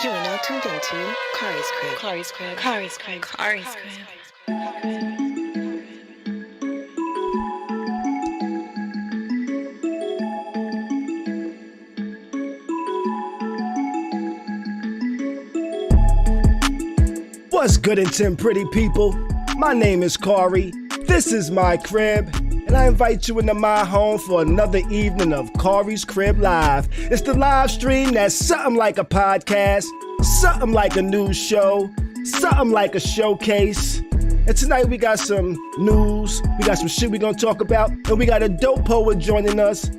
You are now tuned into Kari's Crib. Kari's Crib. Kari's Crib. Kari's Crib. What's good and Tim pretty people? My name is Khary, this is my crib, and I invite you into my home for another evening of Khary's Crib Live. It's the live stream that's something like a podcast, something like a news show, something like a showcase. And tonight we got some news, we got some shit we gonna talk about, and we got a dope poet joining us.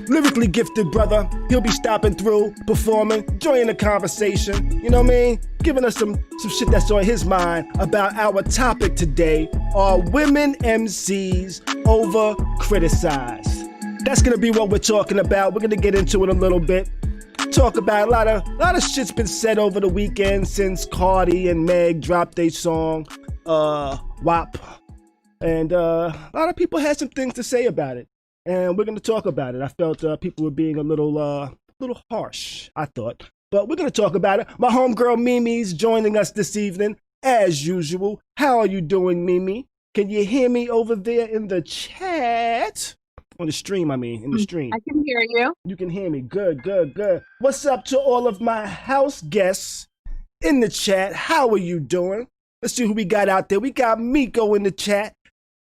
Lyrically gifted brother, he'll be stopping through, performing, joining the conversation, you know what I mean? Giving us some shit that's on his mind about our topic today, are women MCs over criticized? That's gonna be what we're talking about. We're gonna get into it a little bit. Talk about a lot of shit's been said over the weekend since Cardi and Meg dropped their song, WAP. And a lot of people had some things to say about it. And we're going to talk about it. I felt people were being a little harsh, I thought. But we're going to talk about it. My homegirl Mimi's joining us this evening, as usual. How are you doing, Mimi? Can you hear me over there in the chat? On the stream, I mean, in the stream. I can hear you. You can hear me. Good, good, good. What's up to all of my house guests in the chat? How are you doing? Let's see who we got out there. We got Miko in the chat.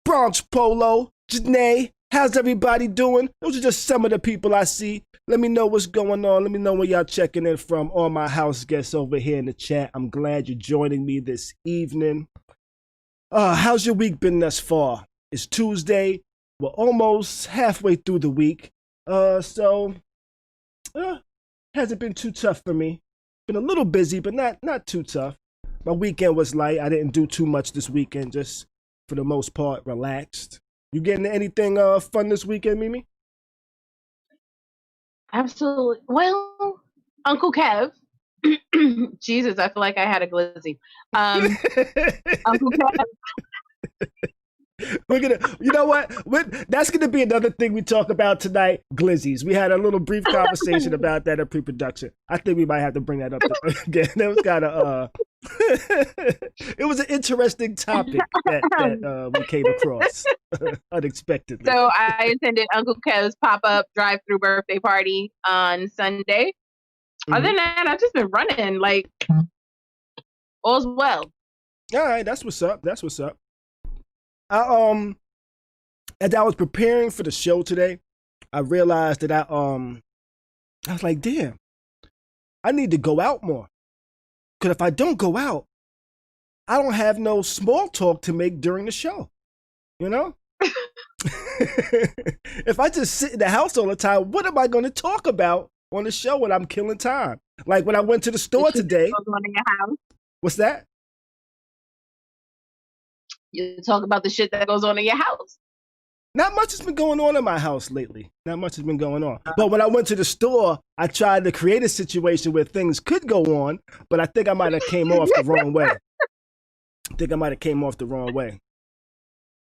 Bronx Polo, Janae. How's everybody doing? Those are just some of the people I see. Let me know what's going on. Let me know where y'all checking in from. All my house guests over here in the chat. I'm glad you're joining me this evening. How's your week been thus far? It's Tuesday. We're almost halfway through the week. So hasn't been too tough for me. Been a little busy, but not too tough. My weekend was light. I didn't do too much this weekend. Just for the most part, relaxed. You getting anything fun this weekend, Mimi? Absolutely. Well, Uncle Kev. Jesus, I feel like I had a glizzy. Uncle Kev. We're gonna, you know what? That's gonna be another thing we talk about tonight. Glizzies. We had a little brief conversation about that at pre-production. I think we might have to bring that up again. That was kind of it was an interesting topic that we came across unexpectedly. So I attended Uncle Kev's pop-up drive-through birthday party on Sunday. Other than that, I've just been running, like, all's well. All right, that's what's up. That's what's up. As I was preparing for the show today, I realized that I was like, damn, I need to go out more. Because if I don't go out, I don't have no small talk to make during the show. You know? If I just sit in the house all the time, what am I going to talk about on the show when I'm killing time? Like when I went to the store today. What's that? You talk about the shit that goes on in your house. Not much has been going on in my house lately. Not much has been going on. But when I went to the store, I tried to create a situation where things could go on, but I think I might have came off the wrong way.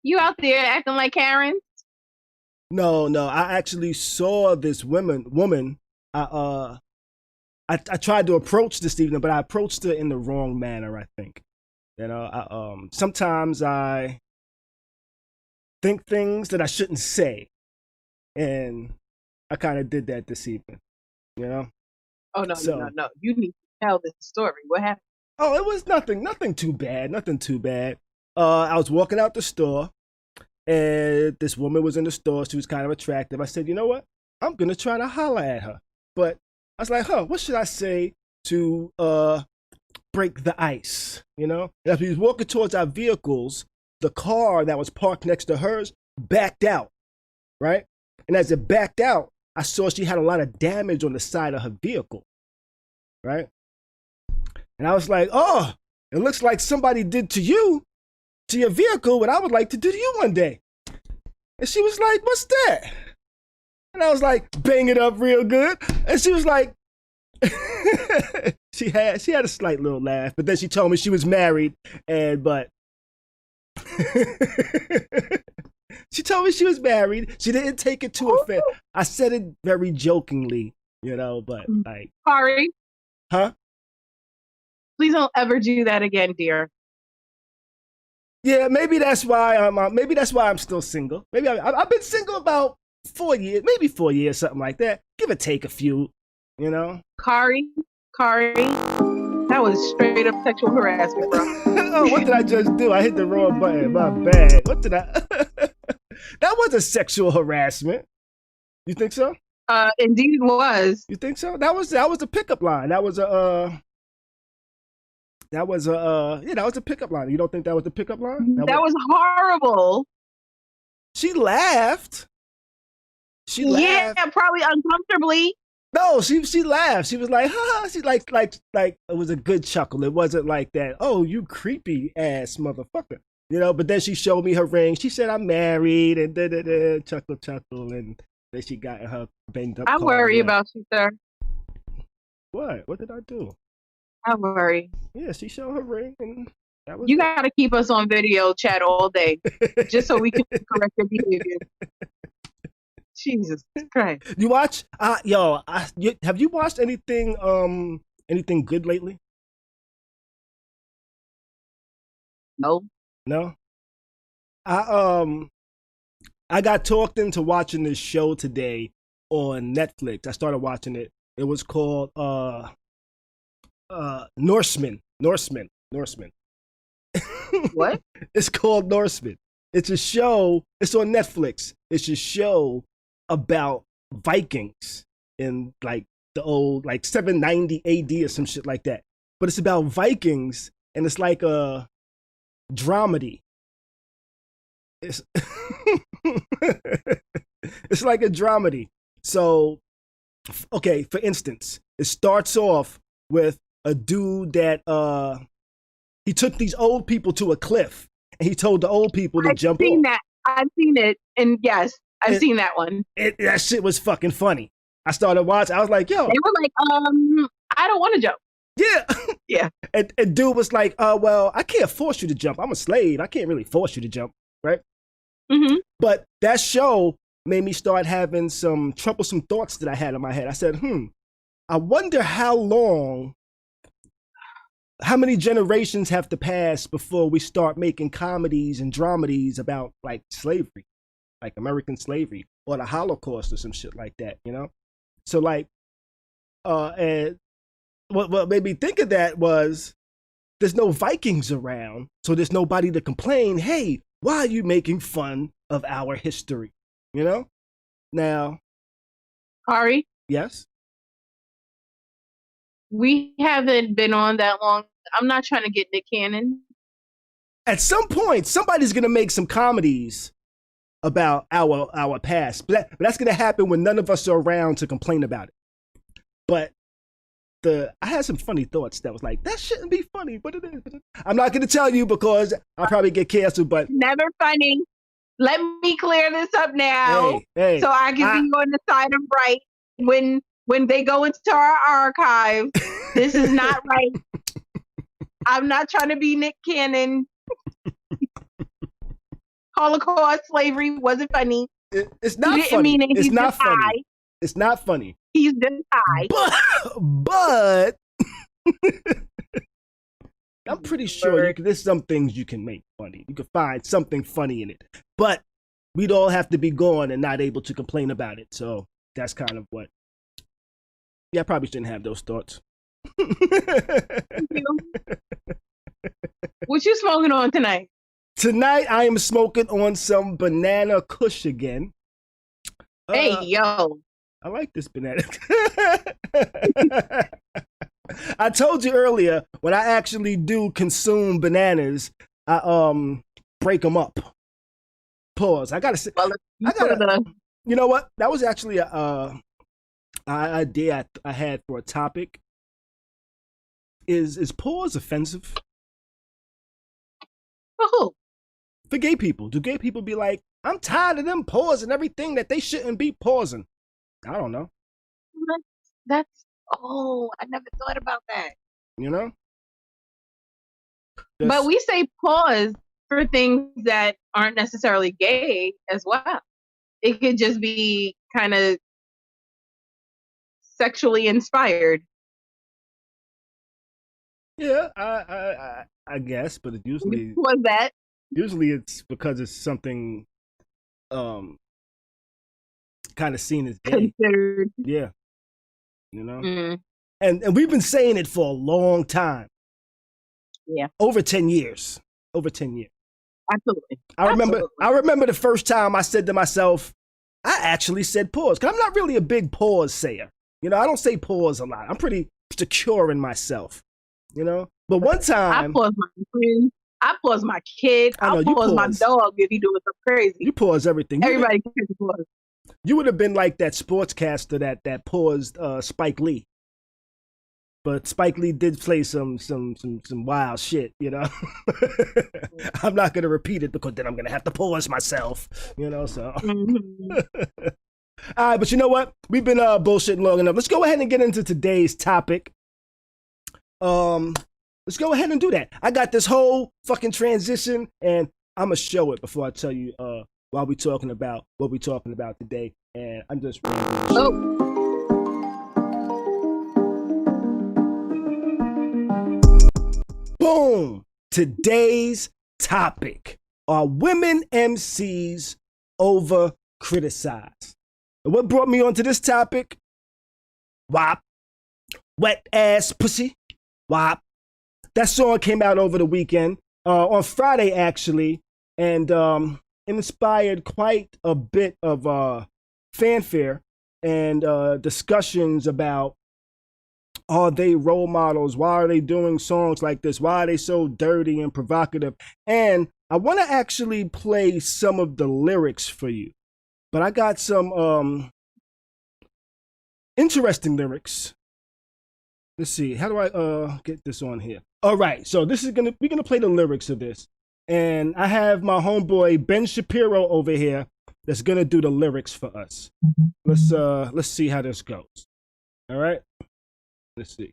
You out there acting like Karen? No. I actually saw this woman. I tried to approach this evening, but I approached her in the wrong manner, I think. You know, sometimes I think things that I shouldn't say, and I kind of did that this evening, you know? Oh, no. You need to tell this story. What happened? Oh, it was nothing too bad. I was walking out the store, and this woman was in the store. She was kind of attractive. I said, you know what? I'm going to try to holler at her. But I was like, what should I say to break the ice, you know? And as we was walking towards our vehicles, the car that was parked next to hers backed out, right? And as it backed out, I saw she had a lot of damage on the side of her vehicle, right? And I was like, oh, it looks like somebody did to your vehicle what I would like to do to you one day. And she was like, what's that? And I was like, bang it up real good. And she was like, she had a slight little laugh, but then she told me she was married, but she told me she was married. She didn't take it too offense. I said it very jokingly, you know, but like, Sorry. Huh? Please don't ever do that again, dear. Yeah, maybe that's why I'm still single. Maybe I've been single about 4 years, maybe 4 years, something like that. Give or take a few, you know. Khary, that was straight up sexual harassment, bro. Oh, what did I just do? I hit the wrong button. My bad. What did I? That was a sexual harassment. You think so? Indeed it was. You think so? That was a pickup line. That was a pickup line. You don't think that was a pickup line? That was horrible. She laughed. Yeah, probably uncomfortably. No, she laughed. She was like, ha. She like it was a good chuckle. It wasn't like that. Oh, you creepy ass motherfucker. You know. But then she showed me her ring. She said, "I'm married," and chuckle, and then she got her banged up. I worry about you, sir. What? What did I do? I worry. Yeah, she showed her ring, and that was. You got to keep us on video chat all day, just so we can correct your behavior. Jesus Christ! You watch? Have you watched anything good lately? No. No. I got talked into watching this show today on Netflix. I started watching it. It was called Norseman. What? It's called Norseman. It's a show. It's on Netflix. It's a show about Vikings in like the old 790 AD or some shit like that. But it's about Vikings and it's like a dramedy. It's it's like a dramedy. So, okay, for instance, it starts off with a dude that he took these old people to a cliff and he told the old people to jump off. I've seen it, and yes, I've seen that one. That shit was fucking funny. I started watching. I was like, yo. They were like, I don't want to jump. Yeah. Yeah. And dude was like, well, I can't force you to jump. I'm a slave. I can't really force you to jump, right? Mm-hmm. But that show made me start having some troublesome thoughts that I had in my head. I said, I wonder how many generations have to pass before we start making comedies and dramedies about like slavery, like American slavery or the Holocaust or some shit like that, you know? So like, and what made me think of that was there's no Vikings around, so there's nobody to complain, hey, why are you making fun of our history? You know? Now, Khary? Yes? We haven't been on that long. I'm not trying to get Nick Cannon. At some point, somebody's going to make some comedies about our past. But that's going to happen when none of us are around to complain about it. But I had some funny thoughts that was like, that shouldn't be funny, but it is. I'm not going to tell you because I'll probably get canceled, but... Never funny. Let me clear this up now hey, so I can be on the side of right when they go into our archive. This is not right. I'm not trying to be Nick Cannon. Holocaust slavery wasn't funny. It's not funny. It's not funny. High. It's not funny. He's just high. But I'm pretty sure there's some things you can make funny. You can find something funny in it. But we'd all have to be gone and not able to complain about it. So that's kind of what. Yeah, I probably shouldn't have those thoughts. What you smoking on tonight? Tonight I am smoking on some banana kush again. Hey, yo. I like this banana. I told you earlier, when I actually do consume bananas, I break them up. Pause. I gotta say, you know what? That was actually a idea I had for a topic. Is pause offensive? For who? For gay people. Do gay people be like, I'm tired of them pausing everything that they shouldn't be pausing? I don't know. I never thought about that. You know? But we say pause for things that aren't necessarily gay as well. It could just be kind of sexually inspired. Yeah, I guess, but Was that usually it's because it's something um kind of seen as gay. considered? Yeah, you know. Mm, And we've been saying it for a long time. yeah, Over 10 years. Over 10 years. absolutely. I remember the first time I said to myself, I actually said pause. Cause I'm not really a big pause sayer. You know, I don't say pause a lot. I'm pretty secure in myself. You know? But one I time pause my friends. I pause my kid. I know I you pause my pause. dog if he doing something crazy. You pause everything. Everybody can pause. You would have been like that sportscaster that paused Spike Lee. But Spike Lee did play some wild shit, you know. I'm not gonna repeat it because then I'm gonna have to pause myself, you know. So, Mm-hmm. all right, but you know what? We've been bullshitting long enough. Let's go ahead and get into today's topic. Let's go ahead and do that. I got this whole fucking transition, and I'm gonna show it before I tell you while we talking about what we talking about today. And I'm just boom. Today's topic: are women MCs over criticized? And what brought me onto this topic? WAP. Wet ass pussy. WAP. That song came out over the weekend, on Friday actually, and inspired quite a bit of fanfare and discussions about, are they role models? Why are they doing songs like this? Why are they so dirty and provocative? And I want to actually play some of the lyrics for you, but I got some interesting lyrics. Let's see. How do I get this on here? All right. So we're gonna play the lyrics of this, and I have my homeboy Ben Shapiro over here that's gonna do the lyrics for us. Let's see how this goes. All right. Let's see.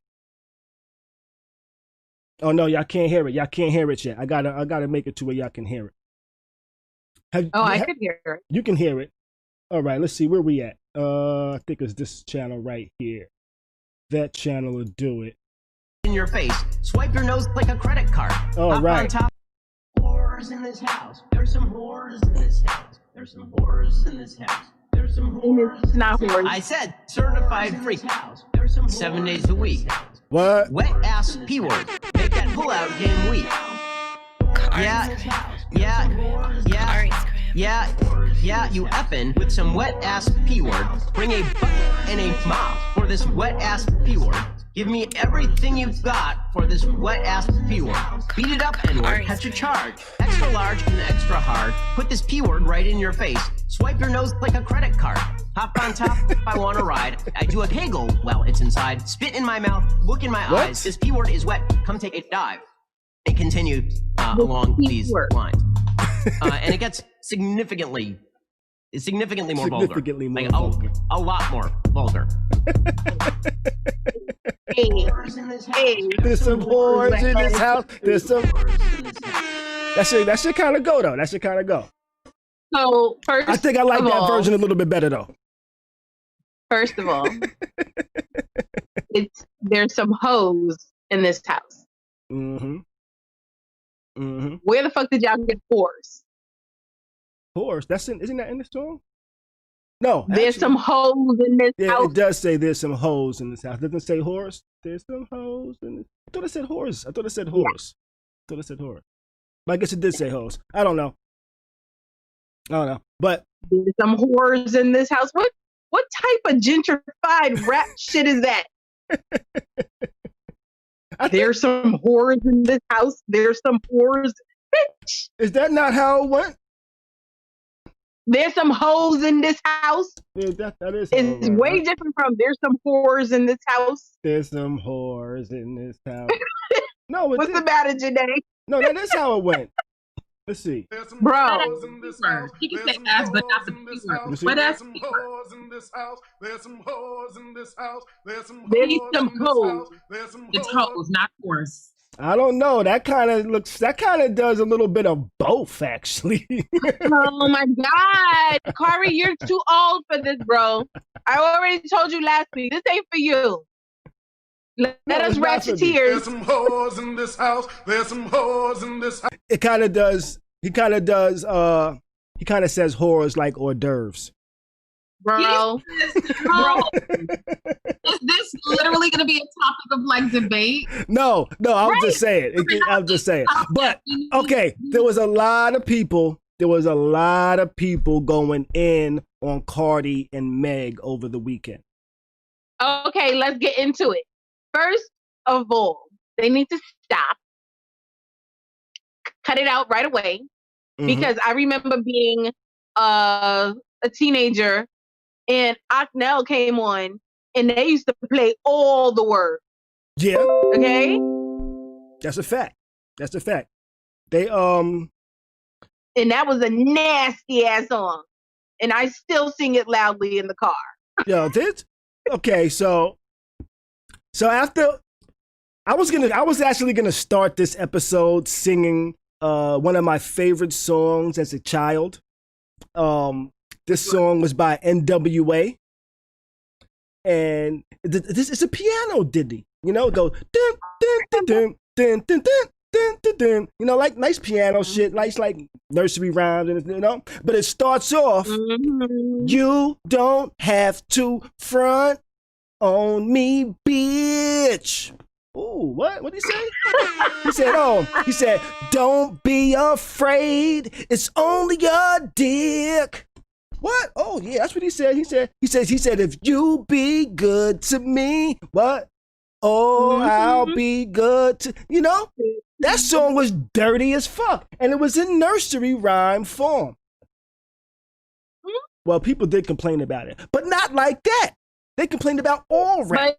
Oh no, y'all can't hear it. Y'all can't hear it yet. I gotta make it to where y'all can hear it. I could hear it. You can hear it. All right. Let's see where we at. I think it's this channel right here. That channel will do it. In your face, swipe your nose like a credit card. All right. On top. Whores in this house. There's some whores in this house. There's some whores in this house. There's some whores. It's not whores. I said certified freak. 7 days a week. What? Wet ass P word. Make that pull out game weak. Yeah, you effin' with some wet ass P word. Bring a bucket and a mop for this wet ass P word. Give me everything you've got for this wet ass P word. Beat it up, N-word, catch a charge. Extra large and extra hard. Put this P word right in your face. Swipe your nose like a credit card. Hop on top if I want to ride. I do a kegel while it's inside. Spit in my mouth, look in my eyes. This P word is wet, come take a dive. It continues along these lines. And it gets significantly more vulgar. Like a lot more vulgar. Hey. There's some whores in this house. There's some. That should kind of go though. That should kind of go. So first, I think I like that version a little bit better though. First of all, there's some hoes in this house. Mm-hmm. Mm-hmm. Where the fuck did y'all get whores? Whores? Isn't that in the song? No. There's some hoes in this house. Yeah, it does say there's some hoes in this house. Doesn't it say whores? There's some hoes in this. I thought it said whores. I thought it said whores. But I guess it did say hoes. I don't know. But there's some whores in this house. What type of gentrified rap shit is that? There's some whores in this house. There's some whores. Bitch. Is that not how it went? There's some hoes in this house. Yeah, that is. It's way different from there's some whores in this house. There's some whores in this house. No, what's the matter, Janae? No, that is how it went. Let's see. Bro. He can say ass, but not the P word. What ass P word? There's some hoes. It's hoes, not whores. I don't know. That kind of does a little bit of both, actually. Oh my God. Khary, you're too old for this, bro. I already told you last week. This ain't for you. Let us it's not rat your for me. tears. There's some whores in this house. There's some whores in this house. It kind of does. He kind of does. He kind of says horrors like hors d'oeuvres. Bro. Bro, is this literally going to be a topic of like debate? No, I'm just saying. I'm just saying. But okay, there was a lot of people. There was a lot of people going in on Cardi and Meg over the weekend. Okay, let's get into it. First of all, they need to stop. Cut it out right away. Because I remember being a teenager and Ocknell came on and they used to play all the words. Yeah. Okay? That's a fact. That's a fact. They And that was a nasty ass song. And I still sing it loudly in the car. Yo, did? Okay, so after I was actually gonna start this episode singing one of my favorite songs as a child. This song was by NWA, and this is a piano ditty. You know, it goes dun dun dun dun dun dun dun dun dun dun. You know, like nice piano shit, nice like nursery rhymes, and you know. But it starts off, you don't have to front on me, bitch. Ooh, what did he say? He said, don't be afraid. It's only your dick. What? Oh, yeah, that's what he said. He said, if you be good to me, what? Oh, I'll be good to, you know? That song was dirty as fuck. And it was in nursery rhyme form. Well, people did complain about it, but not like that. They complained about all rap.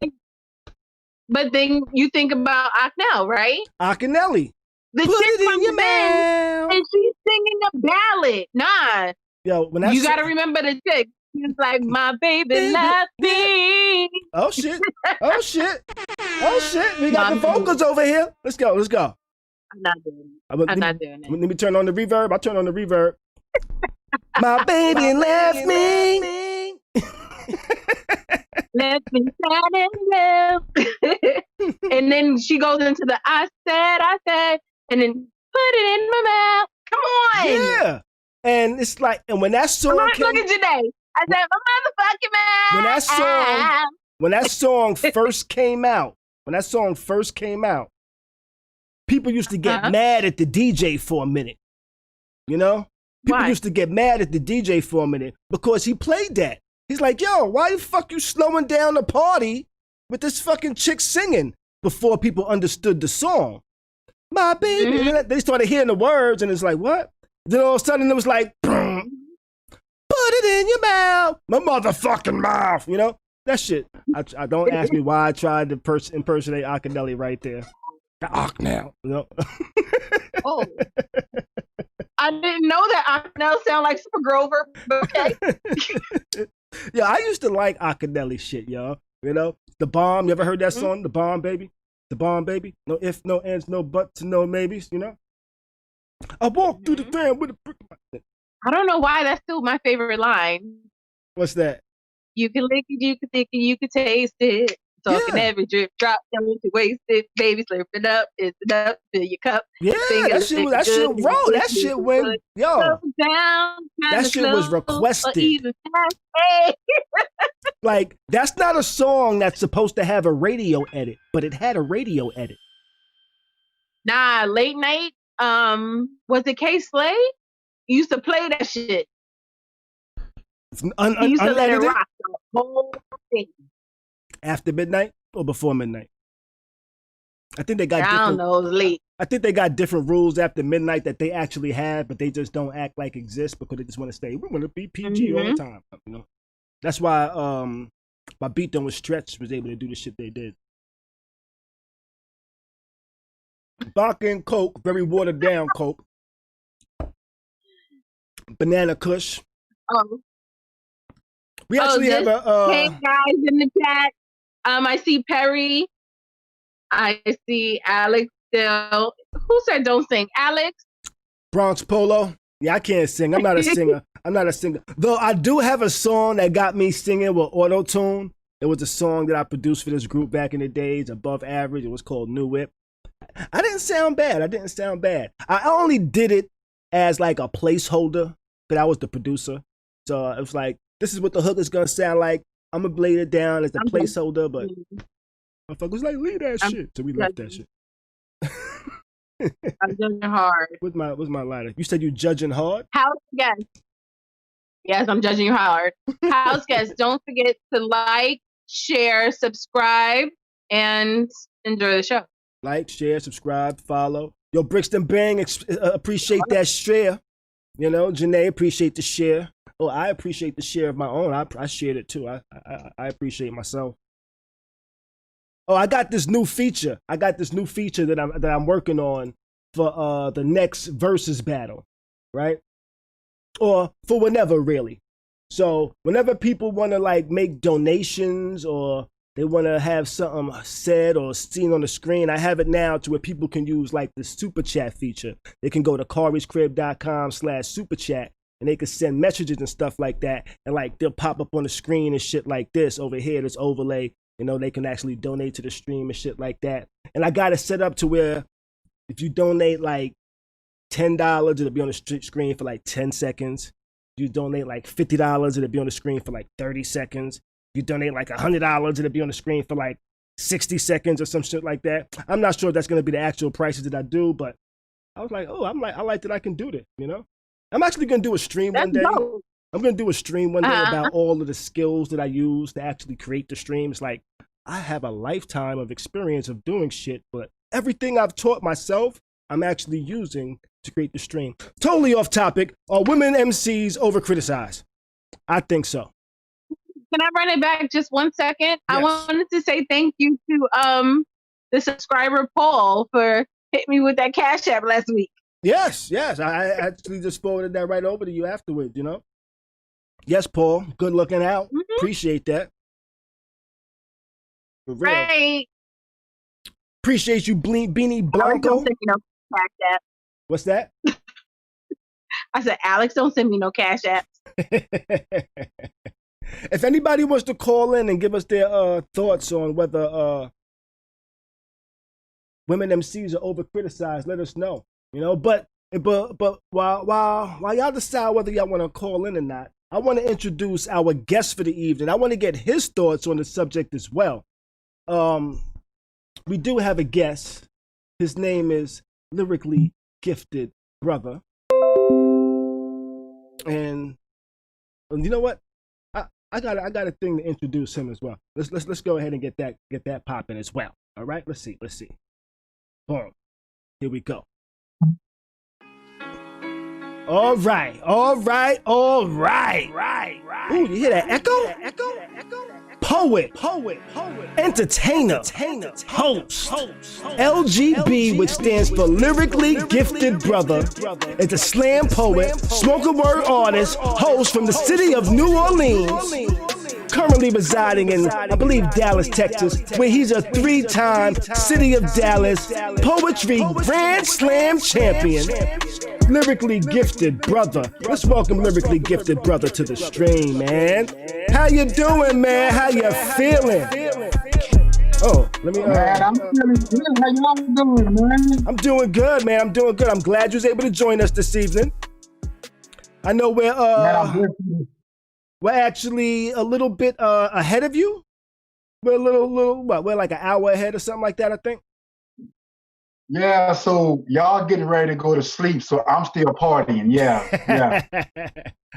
But then you think about Ocknell, right? Akinelli. The Put chick it in comes your in mouth. and she's singing a ballad. Nah. Yo, when You gotta remember the chick. She's like, my baby left me. Oh shit. Oh shit. Oh shit. We got the vocals over here. Let's go. I'm not doing it. I'm not doing it. Let me turn on the reverb. I'll turn on the reverb. My baby left me. Let me stand in love. And then she goes into the I said, and then put it in my mouth. Come on. Yeah. And it's like, and when that song Look at Janae. I said, my motherfucking mouth. When that song first came out, people used to get mad at the DJ for a minute. You know? People used to get mad at the DJ for a minute because he played that. He's like, yo, why the fuck you slowing down the party with this fucking chick singing before people understood the song? My baby. And then they started hearing the words and it's like, what? Then all of a sudden it was like, put it in your mouth. My motherfucking mouth. You know? That shit. I don't ask me why I tried to impersonate Akinelli right there. The Ocknell. You know? Oh. I didn't know that Ocknell sound like Super Grover, but okay. Yeah, I used to like Akinelli shit, y'all. You know, The Bomb. You ever heard that song? The Bomb, baby. The Bomb, baby. No ifs, no ands, no buts, no maybes. You know. I walk through the fan with a brick. I don't know why that's still my favorite line. What's that? You can lick it, you can think it, you can taste it. Talking every drip drop, don't you waste it, baby. Slurp it up, it's it up, fill your cup. Yeah, that shit went, yo. That shit was requested. Like, that's not a song that's supposed to have a radio edit, but it had a radio edit. Nah, late night. Was it K Slay? You used to play that shit. He used to let it rock the whole thing. After midnight or before midnight? I think they got I don't know, it was late. I think they got different rules after midnight that they actually have, but they just don't act like exist because they just want to stay. We want to be PG all the time. You know? That's why my Beat Them with Stretch was able to do the shit they did. Vodka and Coke, very watered down Coke. Banana Kush. We actually have a hey guys in the chat. I see Perry. I see Alex still. Who said don't sing? Alex? Bronx Polo. Yeah, I can't sing. I'm not a singer. Though I do have a song that got me singing with auto-tune. It was a song that I produced for this group back in the days, Above Average. It was called New Whip. I didn't sound bad. I only did it as like a placeholder, but I was the producer. So it was like, this is what the hook is going to sound like. I'm going to lay it down as a placeholder, but motherfucker was like, leave that shit. So we left that shit. I'm judging hard. What's my lighter? You said you judging hard? House guests. Yes, I'm judging you hard. House guests, don't forget to like, share, subscribe, and enjoy the show. Like, share, subscribe, follow. Yo, Brixton Bang, appreciate that share. You know, Janae, appreciate the share. Oh, I appreciate the share of my own. I shared it too. I appreciate myself. Oh, I got this new feature. That I'm working on for the next versus battle, right? Or for whenever, really. So whenever people want to like make donations or they want to have something said or seen on the screen, I have it now to where people can use like the super chat feature. They can go to kharyscrib.com/superchat and they can send messages and stuff like that. And like they'll pop up on the screen and shit like this over here, this overlay. You know, they can actually donate to the stream and shit like that. And I got it set up to where if you donate like $10, it'll be on the screen for like 10 seconds. If you donate like $50, it'll be on the screen for like 30 seconds. If you donate like $100, it'll be on the screen for like 60 seconds or some shit like that. I'm not sure if that's going to be the actual prices that I do, but I was like, oh, I like that I can do this, you know? I'm actually going to do a stream one day. Dope. I'm going to do a stream one day about all of the skills that I use to actually create the stream. It's like, I have a lifetime of experience of doing shit, but everything I've taught myself, I'm actually using to create the stream. Totally off topic. Are women MCs over criticized? I think so. Can I run it back just 1 second? Yes. I wanted to say thank you to the subscriber Paul for hitting me with that Cash App last week. Yes. I actually just forwarded that right over to you afterwards, you know? Yes, Paul. Good looking out. Mm-hmm. Appreciate that. For real. Right. Appreciate you, Beanie Blanco. Cash App. What's that? I said, Alex, don't send me no Cash Apps. If anybody wants to call in and give us their thoughts on whether women MCs are over criticized, let us know. You know, but while y'all decide whether y'all want to call in or not, I want to introduce our guest for the evening. I want to get his thoughts on the subject as well. We do have a guest. His name is Lyrically Gifted Brother. And you know what? I got a thing to introduce him as well. Let's go ahead and get that popping as well. All right, let's see. Boom. Here we go. All right. Ooh, you hear that echo? Poet, entertainer, host, LGB, which stands for Lyrically Gifted Brother, is a slam poet, spoken word artist, host from the city of New Orleans, currently residing in, I believe, Dallas, Texas, where he's a 3-time City of Dallas Poetry Grand Slam champion. Lyrically Gifted Brother. Let's welcome Lyrically Gifted Brother to the stream, man. How you doing, man? How you feeling? Oh, let me. Man, I'm feeling good. How y'all doing, man? I'm doing good, man. I'm doing good. I'm glad you was able to join us this evening. I know we're actually a little bit ahead of you. We're a little what? We're like an hour ahead or something like that, I think. Yeah, so y'all getting ready to go to sleep, so I'm still partying. Yeah.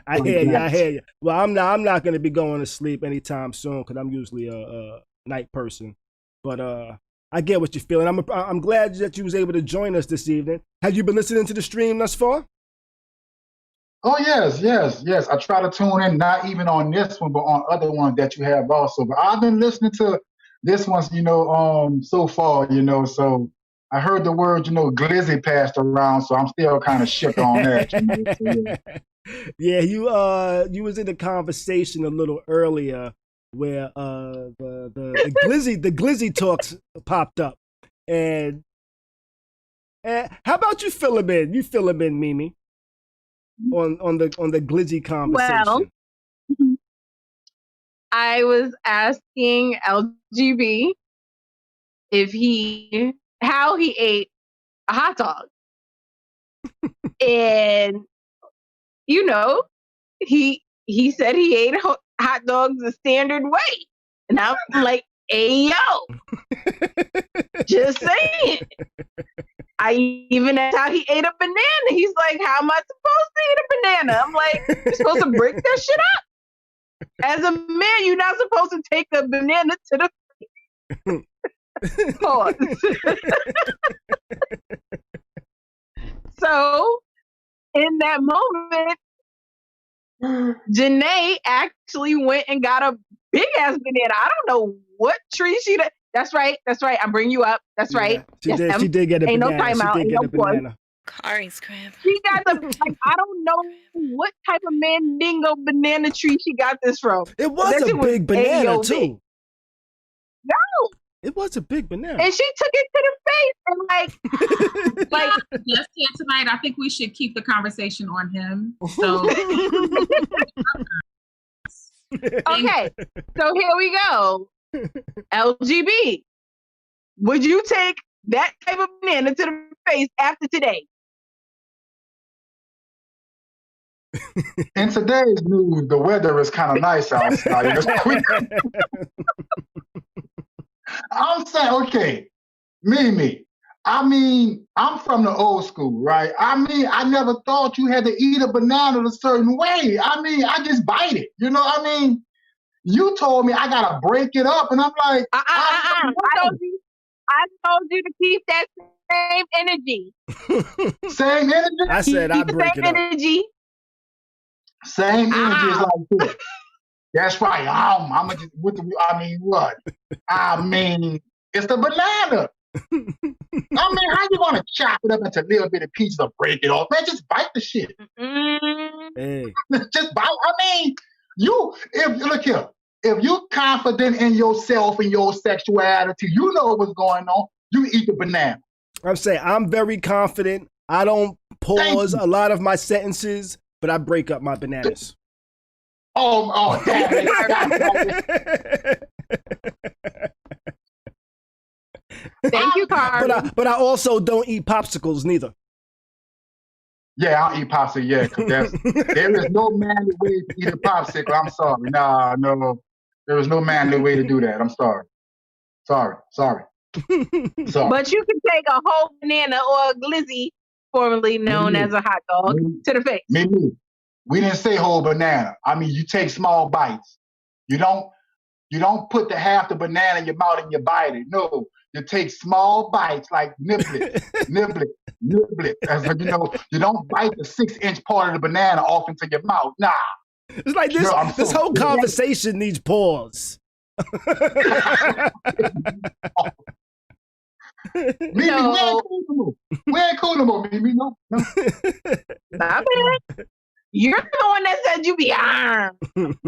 I hear you. Well, I'm not going to be going to sleep anytime soon because I'm usually a night person. But I get what you're feeling. I'm glad that you was able to join us this evening. Have you been listening to the stream thus far? Oh yes. I try to tune in, not even on this one, but on other ones that you have also. But I've been listening to this one, so far, so. I heard the word, glizzy passed around, so I'm still kind of shook on that. So, yeah, you was in the conversation a little earlier where the glizzy talks popped up, and how about you fill him in? You fill him in, Mimi, on the glizzy conversation. Well, I was asking LGB how he ate a hot dog. And, you know, he said he ate hot dogs the standard way. And I'm like, hey, yo, just saying. I even asked how he ate a banana. He's like, how am I supposed to eat a banana? I'm like, you're supposed to break that shit up. As a man, you're not supposed to take a banana to the pause. So, in that moment, Janae actually went and got a big ass banana. I don't know what tree she did. That's right. I'm bringing you up. That's right. She did get a ain't banana. No timeout. She did get a banana. Khari's crib. She got the I don't know what type of mandingo banana tree she got this from. It was a big banana too. No. It was a big banana. And she took it to the face and like yes, tonight. I think we should keep the conversation on him. So okay. So here we go. LGB. Would you take that type of banana to the face after today? In today's news, the weather is kind of nice outside. I'm saying, okay, Mimi. I mean, I'm from the old school, right? I mean, I never thought you had to eat a banana a certain way. I mean, I just bite it. You know what I mean? You told me I gotta break it up, and I'm like, I told you to keep that same energy. Same energy? I said I break it up. Energy. Same energy is like this. That's right. I'm just with the. I mean, what? I mean, it's the banana. I mean, how you gonna chop it up into little bitty pieces or break it off? Man, just bite the shit. Hey. Just bite. I mean, look here. If you're confident in yourself and your sexuality, you know what's going on. You eat the banana. I'm saying I'm very confident. I don't pause a lot of my sentences, but I break up my bananas. Oh, damn it. Thank you, Khary. But I also don't eat popsicles neither. Yeah, I don't eat popsicle, yeah, because there is no manly way to eat a popsicle. I'm sorry. No. There is no manly way to do that. I'm sorry. Sorry. But you can take a whole banana or a glizzy, formerly known as a hot dog, to the face. Maybe. We didn't say whole banana. I mean, you take small bites. You don't put half the banana in your mouth and you bite it. No, you take small bites like nibble it. As you know, you don't bite the 6-inch part of the banana off into your mouth. Nah. It's like this whole conversation needs pause. Mimi, we ain't cool no more, Mimi. No. Stop it. You're the one that said you be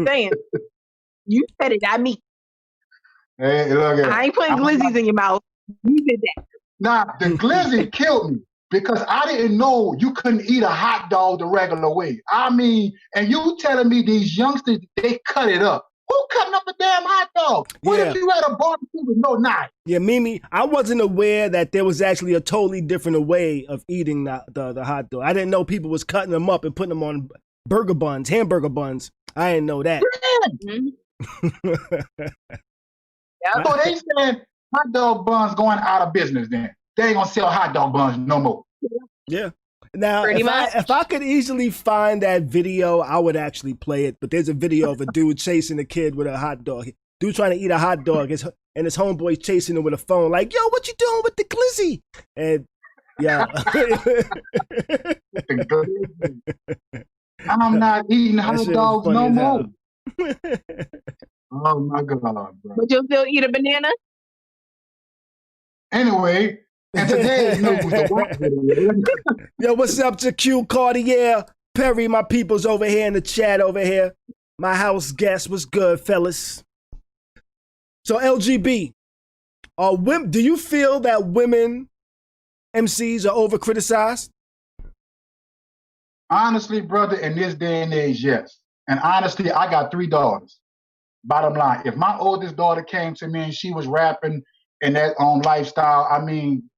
saying. You said it, not me. Hey, look at I ain't putting glizzies in your mouth. You did that. Nah, the glizzy killed me because I didn't know you couldn't eat a hot dog the regular way. I mean, and you telling me these youngsters, they cut it up. Who cutting up a damn hot dog? What if you had a barbecue with no knife? Yeah, Mimi, I wasn't aware that there was actually a totally different way of eating the hot dog. I didn't know people was cutting them up and putting them on hamburger buns. I didn't know that. So they said hot dog buns going out of business then. They ain't gonna sell hot dog buns no more. Yeah. Now, if I could easily find that video, I would actually play it. But there's a video of a dude chasing a kid with a hot dog. Dude trying to eat a hot dog, and his homeboy chasing him with a phone, like, "Yo, what you doing with the glizzy?" And yeah, I'm not eating hot dogs no more. Oh my God, bro! But you'll still eat a banana? Anyway. And today's news, Yo, what's up to Q Cartier, Perry, my people's over here in the chat over here. My house guest, what's good, fellas? So LGB, do you feel that women MCs are over criticized? Honestly, brother, in this day and age, yes. And honestly, I got 3 daughters. Bottom line, if my oldest daughter came to me and she was rapping in that lifestyle, I mean,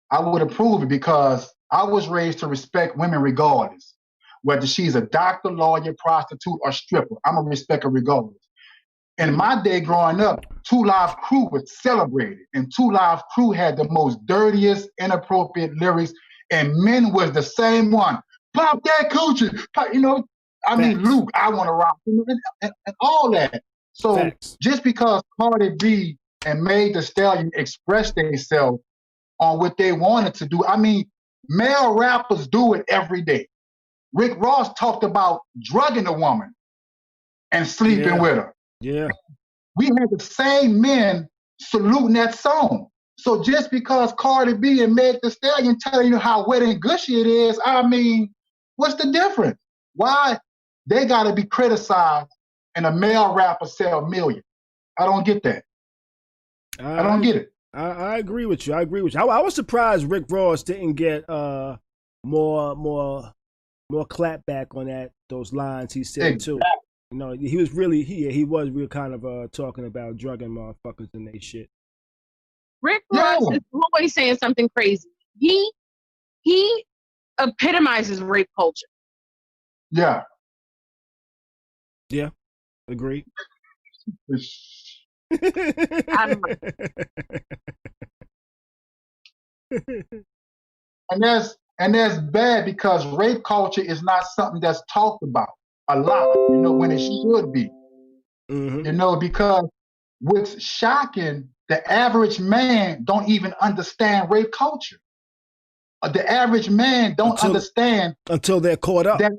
I would approve it because I was raised to respect women regardless. Whether she's a doctor, lawyer, prostitute, or stripper, I'm going to respect her regardless. In my day growing up, Two Live Crew was celebrated, and Two Live Crew had the most dirtiest, inappropriate lyrics, and men was the same one. Pop that coochie, you know. I mean, Luke, I want to rock, you know, and all that. So just because Cardi B and Meg Thee Stallion expressed themselves on what they wanted to do, I mean, male rappers do it every day. Rick Ross talked about drugging a woman and sleeping with her. Yeah. We had the same men saluting that song. So just because Cardi B and Meg Thee Stallion telling you how wet and gushy it is, I mean, what's the difference? Why they got to be criticized and a male rapper sell millions? I don't get that. I don't get it. I agree with you. I was surprised Rick Ross didn't get more clapback on those lines he said too. You know, he was really kind of talking about drugging motherfuckers and they shit. Rick Ross is always saying something crazy. He epitomizes rape culture. Yeah. Yeah. Agreed. And that's bad because rape culture is not something that's talked about a lot, you know, when it should be. Mm-hmm. You know, because what's shocking, the average man don't even understand rape culture. The average man don't understand until they're caught up. That,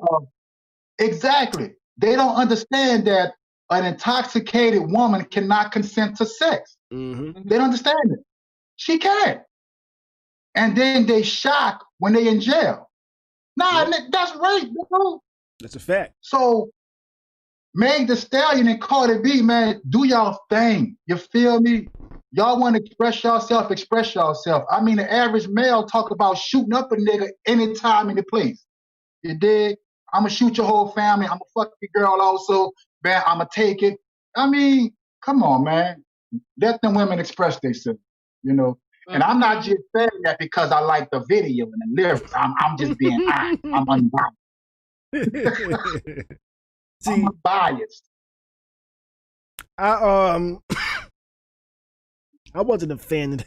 exactly. They don't understand that an intoxicated woman cannot consent to sex. Mm-hmm. They don't understand it. She can't. And then they shock when they in jail. Nah, that's rape, bro. That's a fact. So Meg Thee Stallion and Cardi B, man, do y'all thing. You feel me? Y'all want to express yourself. I mean, the average male talk about shooting up a nigga anytime, any place. You dig? I'm going to shoot your whole family. I'm going to fuck your girl also. Man, I'm going to take it. I mean, come on, man. Let them women express themselves, you know? And I'm not just saying that because I like the video and the lyrics. I'm just being honest. I'm unbiased. See, I'm unbiased. I wasn't a fan of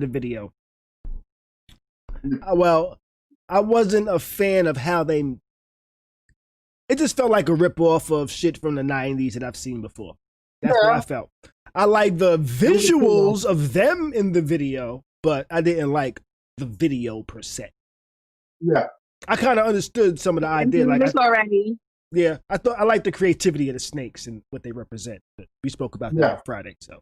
the video. Well, I wasn't a fan of how they. It just felt like a ripoff of shit from the 90s that I've seen before. That's what I felt. I like the visuals of them in the video, but I didn't like the video per se. Yeah. I kind of understood some of the idea. Like already. Yeah, I like the creativity of the snakes and what they represent. But we spoke about that on Friday, so.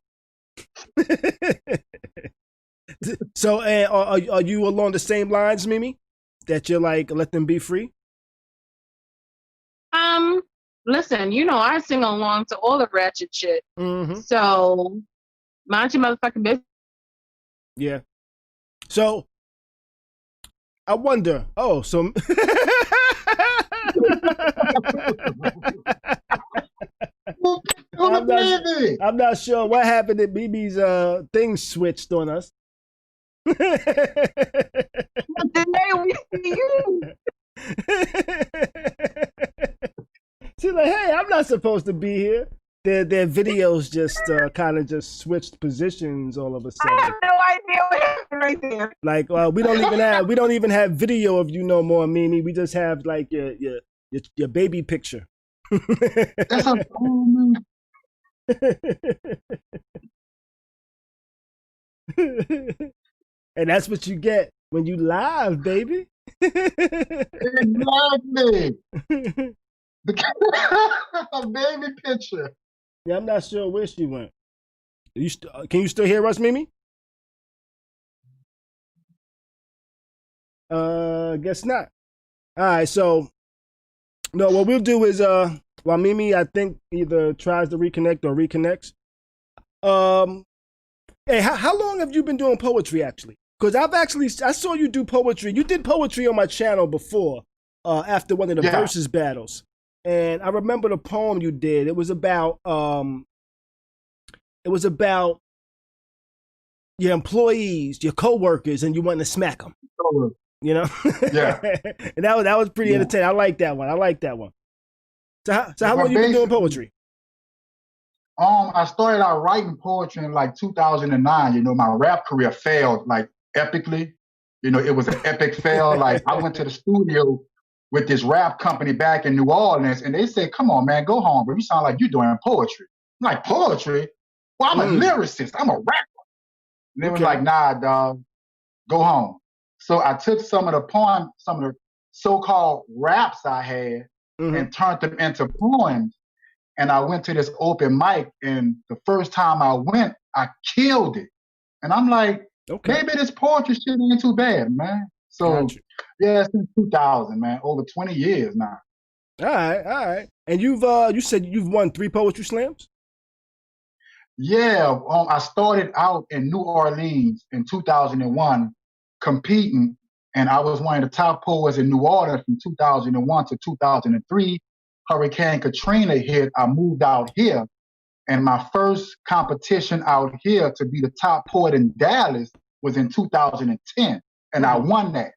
So, are you along the same lines, Mimi? That you're like, let them be free? Listen, you know, I sing along to all the ratchet shit. Mm-hmm. So, mind your motherfucking business. Yeah. So, I wonder. Oh, so. I'm not sure what happened that Mimi's thing switched on us. She's like, hey, I'm not supposed to be here. Their videos just kind of just switched positions all of a sudden. I have no idea what happened right there. Like, we don't even have video of you no more, Mimi. We just have like your baby picture. That's a cool man. And that's what you get when you live, baby. Exactly. A baby picture. Yeah, I'm not sure where she went. Can you still hear us, Mimi? Guess not. All right, so no, what we'll do is while Mimi, I think, either tries to reconnect or reconnects. Hey, how long have you been doing poetry actually? Because I saw you do poetry. You did poetry on my channel before, after one of the versus battles. and I remember the poem you did. It was about your employees, your coworkers, and you wanting to smack them. You know? Yeah. And that was pretty entertaining. I like that one. So how long you been doing poetry? I started out writing poetry in like 2009. You know, my rap career failed like epically. You know, it was an epic fail. Like I went to the studio with this rap company back in New Orleans, and they said, "Come on, man, go home, bro. You sound like you're doing poetry." I'm like, poetry? Well, I'm a lyricist. I'm a rapper. And they was like, "Nah, dog, go home." So I took some of the so-called raps I had, and turned them into poems. And I went to this open mic, and the first time I went, I killed it. And I'm like, maybe this poetry shit ain't too bad, man. So, yeah, since 2000, man, over 20 years now. All right. And you said you've won 3 poetry slams? Yeah, I started out in New Orleans in 2001 competing, and I was one of the top poets in New Orleans from 2001 to 2003. Hurricane Katrina hit, I moved out here, and my first competition out here to be the top poet in Dallas was in 2010, and I won that.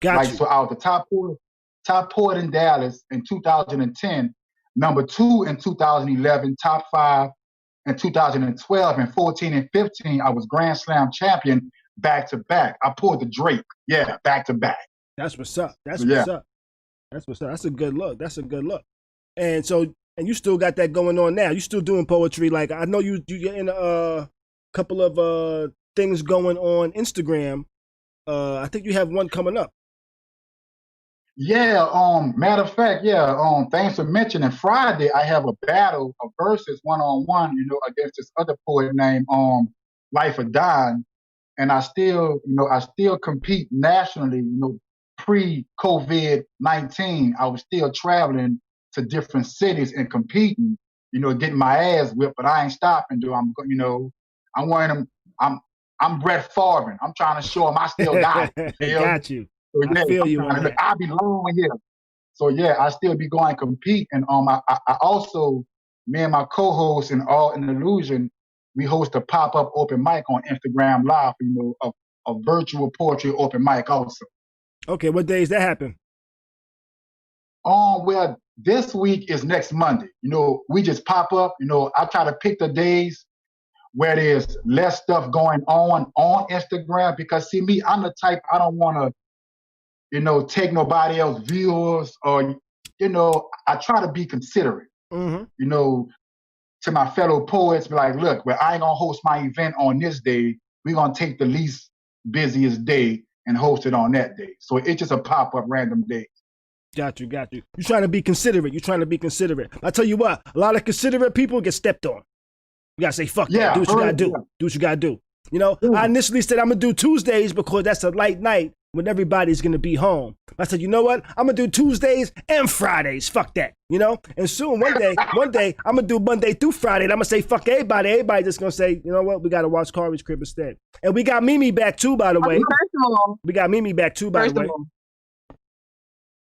Gotcha. So I was the top poet in Dallas in 2010, number 2 in 2011, top 5 in 2012, and 14 and 15, I was Grand Slam champion back to back. I pulled the Drake, back to back. That's what's up. That's a good look. And so, and you still got that going on now. You still doing poetry. Like I know you're in a couple of things going on Instagram. I think you have one coming up. Yeah, matter of fact, thanks for mentioning Friday, I have a battle of verses one-on-one, you know, against this other poet named Life of Don. And I still compete nationally, you know, pre-COVID-19. I was still traveling to different cities and competing, you know, getting my ass whipped, but I ain't stopping, dude. I'm one of them, I'm Brett Favre. I'm trying to show him I still got it. Got you. So, yeah, I feel you on that. I belong here. So yeah, I still be going to compete. And I also, me and my co-host in All in Illusion, we host a pop-up open mic on Instagram Live, you know, a virtual poetry open mic also. Okay, what days that happen? Well, this week is next Monday. You know, we just pop up. You know, I try to pick the days where there's less stuff going on Instagram, because see me, I'm the type, I don't want to, you know, take nobody else viewers, or, you know, I try to be considerate, you know, to my fellow poets, be like, look, well, I ain't gonna host my event on this day. We're gonna take the least busiest day and host it on that day. So it's just a pop-up random day. Got you. You're trying to be considerate. I tell you what, a lot of considerate people get stepped on. You gotta say, fuck that. Do what you gotta do. Do what you gotta do. You know, I initially said I'm gonna do Tuesdays because that's a light night when everybody's gonna be home. I said, you know what? I'm gonna do Tuesdays and Fridays. Fuck that. You know? And soon one day, I'm gonna do Monday through Friday, and I'm gonna say fuck everybody. Everybody just gonna say, you know what? We gotta watch Khary's Crib instead. And we got Mimi back too, by the way. First of all, we got Mimi back too, by the way.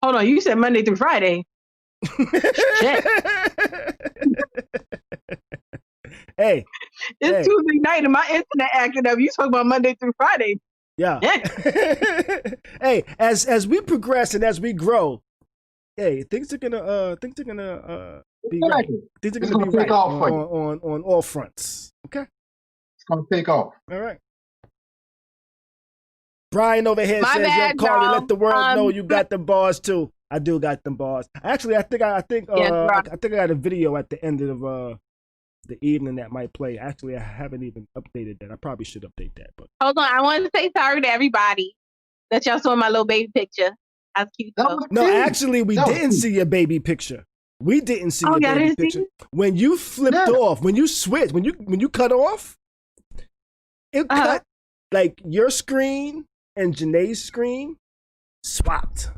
Hold on, you said Monday through Friday. Shit. Hey, it's Tuesday night and my internet acting up. You talk about Monday through Friday. Yeah. Hey, as we progress and as we grow, hey, things are gonna be right. Things are gonna be right on all fronts. Okay. It's gonna take off. All right. Brian over here My says, bad, "Yo, Khary, y'all. let the world know you got them bars too." I do got them bars. Actually, I think I got a video at the end of the evening that might play. Actually, I haven't even updated that. I probably should update that. But hold on, I want to say sorry to everybody that y'all saw my little baby picture. That's cute. No, actually, we didn't see your baby picture. We didn't see your baby picture. When you flipped off, when you switched, when you cut off, it cut like your screen and Janae's screen swapped.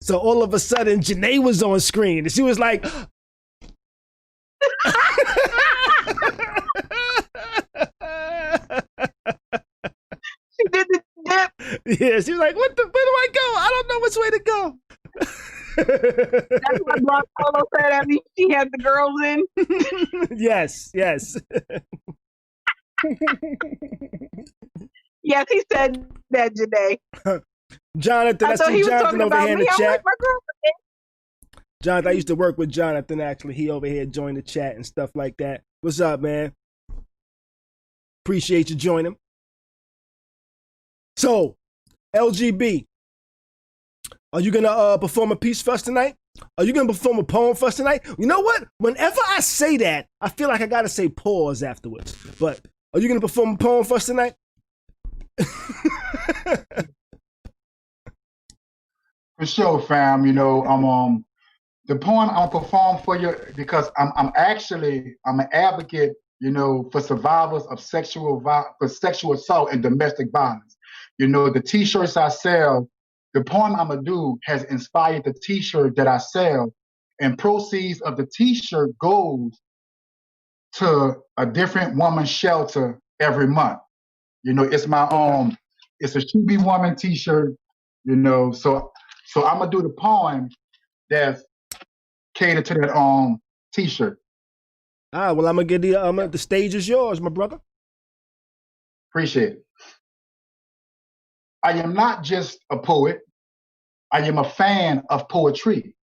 So all of a sudden, Janae was on screen, and she was like. She did the dip. Yeah, she was like, where do I go? I don't know which way to go. That's what Blanc Polo said. At least she had the girls in. Yes, yes. Yes, he said that today. Jonathan, I I thought see he was Jonathan talking over about here in me. the I'm chat. like, my girl. Jonathan, I used to work with Jonathan, actually. He over here joined the chat and stuff like that. What's up, man? Appreciate you joining. So, LGB, are you going to perform a piece for us tonight? Are you going to perform a poem for us tonight? You know what? Whenever I say that, I feel like I got to say pause afterwards. But are you going to perform a poem for us tonight? For sure, fam. You know, the poem I'll perform for you because I'm an advocate, you know, for survivors of sexual assault and domestic violence. You know, the T-shirts I sell, the poem I'm gonna do has inspired the T-shirt that I sell, and proceeds of the T-shirt goes to a different woman's shelter every month. You know, it's my it's a She Be Woman T-shirt. You know, so I'm gonna do the poem that's cater to that T-shirt. Well, I'm gonna get the stage is yours, my brother. Appreciate it. I am not just a poet. I am a fan of poetry.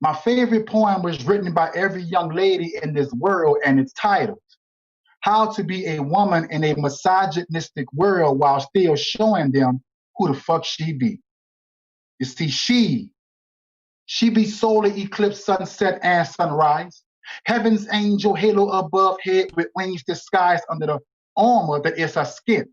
My favorite poem was written by every young lady in this world, and it's titled "How to Be a Woman in a Misogynistic World While Still Showing Them Who the Fuck She Be." You see, she be solar eclipse, sunset, and sunrise. Heaven's angel halo above head with wings disguised under the armor that is her skin.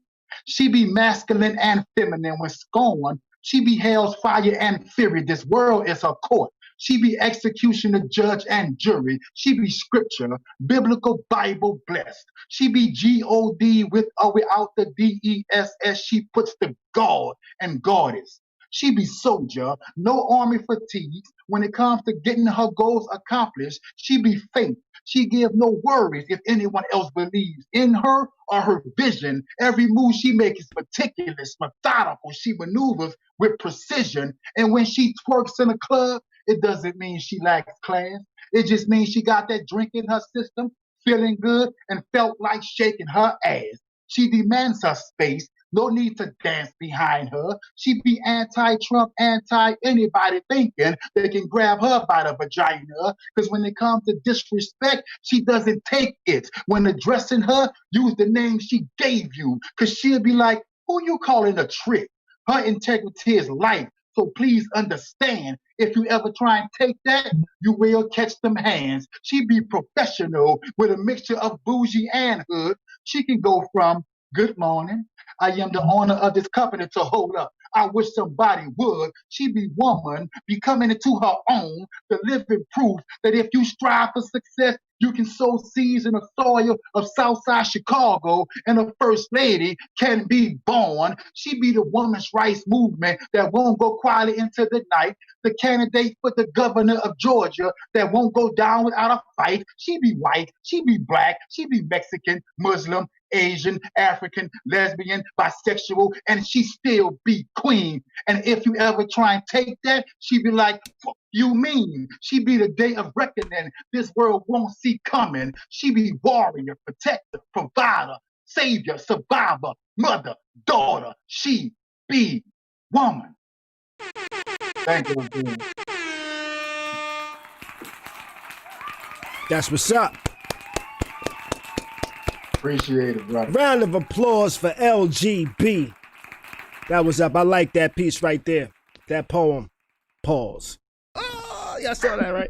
She be masculine and feminine when scorned. She be hell's fire and fury. This world is her court. She be executioner, judge, and jury. She be scripture, biblical Bible blessed. She be God with or without the DESS. She puts the God and goddess. She be soldier, no army fatigues. When it comes to getting her goals accomplished, she be faith. She give no worries if anyone else believes in her or her vision. Every move she makes is meticulous, methodical. She maneuvers with precision. And when she twerks in a club, it doesn't mean she lacks class. It just means she got that drink in her system, feeling good, and felt like shaking her ass. She demands her space. No need to dance behind her. She be anti-Trump, anti-anybody thinking they can grab her by the vagina. Because when it comes to disrespect, she doesn't take it. When addressing her, use the name she gave you. Because she'll be like, who you calling a trick? Her integrity is life. So please understand, if you ever try and take that, you will catch them hands. She be professional with a mixture of bougie and hood. She can go from good morning, I am the owner of this company, to hold up. I wish somebody would. She be woman, be coming into her own, the living proof that if you strive for success, you can sow seeds in the soil of Southside Chicago, and a first lady can be born. She be the woman's rights movement that won't go quietly into the night. The candidate for the governor of Georgia that won't go down without a fight. She be white, she be black, she be Mexican, Muslim, Asian, African, lesbian, bisexual, and she still be queen. And if you ever try and take that, she be like, fuck you mean? She be the day of reckoning this world won't see coming. She be warrior, protector, provider, savior, survivor, mother, daughter. She be woman. Thank you. That's what's up. Appreciate it, brother. Round of applause for LGB. That was up. I like that piece right there. That poem. Pause. Oh, y'all saw that, right?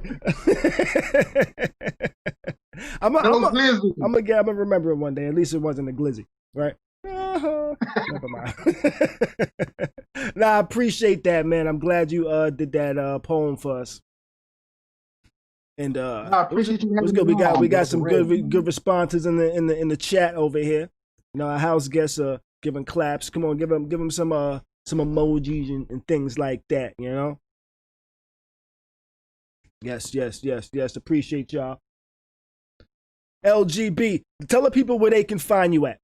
I'm gonna remember it one day. At least it wasn't a glizzy, right? Never mind. Nah, I appreciate that, man. I'm glad you did that poem for us. And I appreciate you. It was good. We got some good responses in the chat over here. You know, our house guests are giving claps. Come on, give them some emojis and things like that. You know. Yes. Appreciate y'all. LGB, tell the people where they can find you at.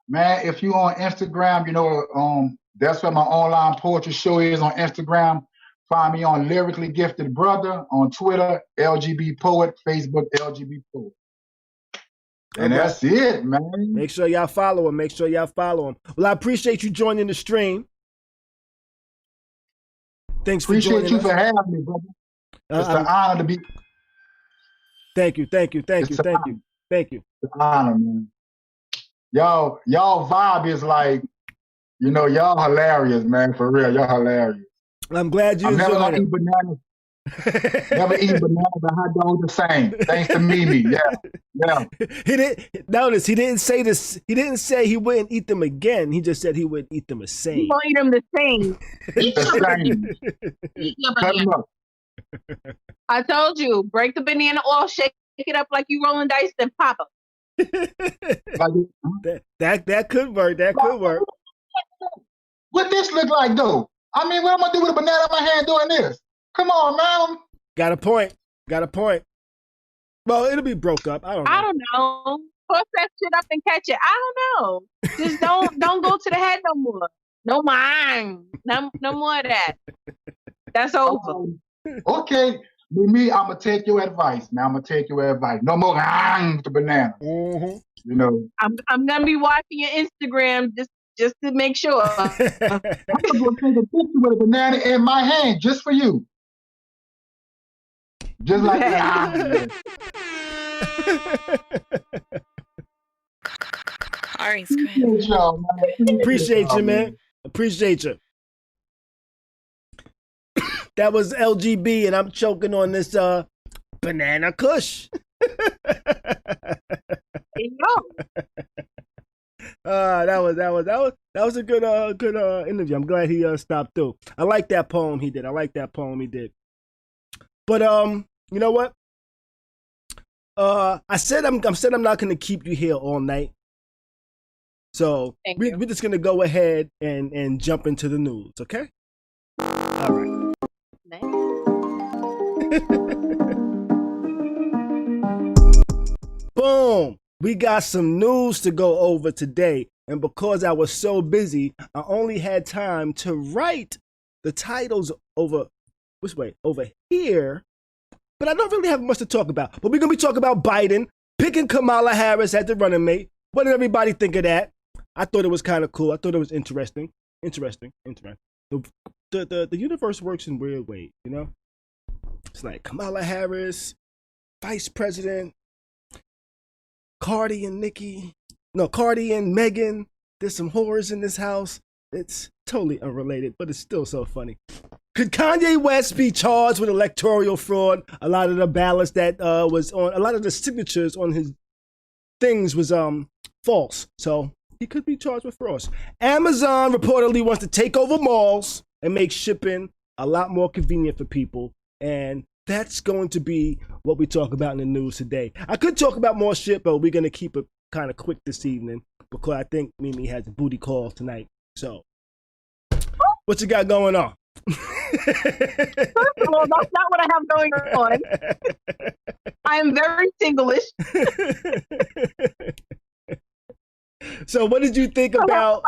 Man, if you on Instagram, you know, that's where my online poetry show is on Instagram. Find me on Lyrically Gifted Brother on Twitter, LGB Poet, Facebook, LGB Poet. And that's it, man. Make sure y'all follow him. Make sure y'all follow him. Well, I appreciate you joining the stream. Thanks for joining us. Appreciate you for having me, brother. It's an honor to be. Thank you. It's an honor, man. Y'all vibe is like, y'all hilarious, man. For real, y'all hilarious. I'm glad you enjoyed it. Never gonna eat bananas. Never eat bananas and hot dogs the same. Thanks to Mimi. Yeah. He didn't say this. He didn't say he wouldn't eat them again. He just said he would eat them the same. You won't eat them the same. Eat your Cut 'em banana. up. I told you, break the banana off, shake it up like you rolling dice, then pop them. That could work. That could work. What this look like, though? I mean, what am I gonna do with a banana in my hand doing this? Come on, man. Got a point. Well, it'll be broke up. I don't know. Toss that shit up and catch it. I don't know. Just don't go to the head no more. No mind. No more of that. That's over. Okay. Me, I'm gonna take your advice. Now I'm gonna take your advice. No more with the banana. Mm-hmm. I'm gonna be watching your Instagram just to make sure. I'm gonna take a picture with a banana in my hand just for you. Just like that. Khary's crib. Appreciate you, man. Appreciate you. That was LGB, and I'm choking on this banana kush. That was a good interview. I'm glad he stopped through. I like that poem he did. But you know what? I said I'm not gonna keep you here all night. So we're just gonna go ahead and jump into the news, okay? All right. Boom! We got some news to go over today, and because I was so busy, I only had time to write the titles over here, but I don't really have much to talk about. But we're gonna be talking about Biden picking Kamala Harris as the running mate. What did everybody think of that? I thought it was kind of cool. I thought it was interesting. The universe works in weird ways, you know? It's like Kamala Harris, Vice President, Cardi and Megan. There's some whores in this house. It's totally unrelated, but it's still so funny. Could Kanye West be charged with electoral fraud? A lot of the ballots that was on, a lot of the signatures on his things was false. So he could be charged with fraud. Amazon reportedly wants to take over malls and make shipping a lot more convenient for people. And that's going to be what we talk about in the news today. I could talk about more shit, but we're going to keep it kind of quick this evening because I think Mimi has a booty call tonight. So, what you got going on? First of all, that's not what I have going on. I am very singlish. So what did you think about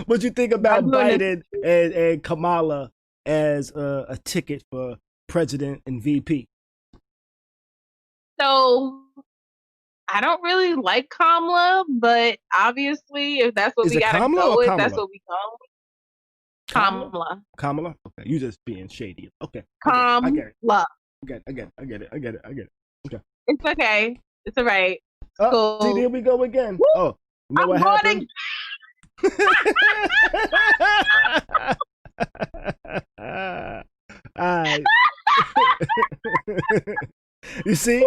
what you think about Biden and Kamala as a ticket for president and VP? So I don't really like Kamala, but obviously if that's what we gotta go with, that's what we go with. Kamala? Okay, you just being shady. Okay. Kamala. I get it. Okay. It's okay. It's all right. Oh, see, there we go again. Woo! Oh, you know what happened? You see?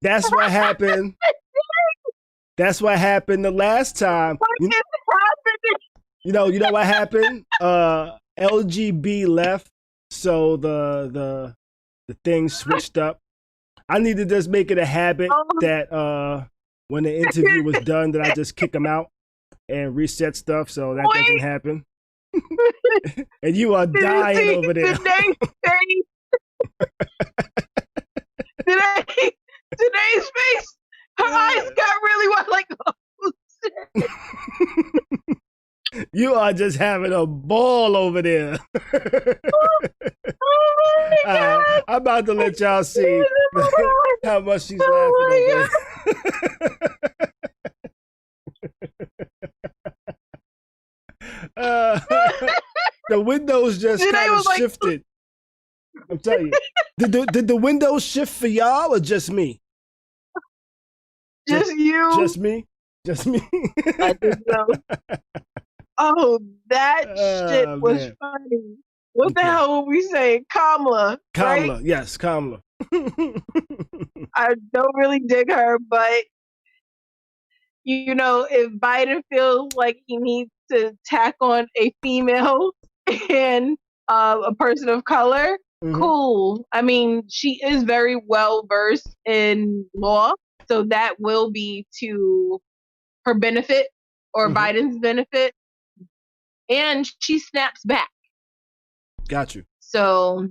That's what happened. That's what happened the last time. You know what happened? LGB left, so the thing switched up. I need to just make it a habit that when the interview was done, that I just kick them out and reset stuff so that doesn't happen. And you are dying over there. Today's face, her eyes got really wide, like, oh, shit. You are just having a ball over there. Oh my God. I'm about to let y'all see how much she's Oh laughing over there. The windows just Today kind of was like- shifted. I'm telling you. Did the windows shift for y'all or just me? Just you. Just me? Just me? I think so. Oh, that shit Oh, was man. funny. What the Okay. hell would we say? Kamala, Kamala, right? yes, Kamala. I don't really dig her, but you know, if Biden feels like he needs to tack on a female and a person of color, Mhm. cool. I mean, she is very well versed in law, so that will be to her benefit or Mhm. Biden's benefit. And she snaps back. Got you. So,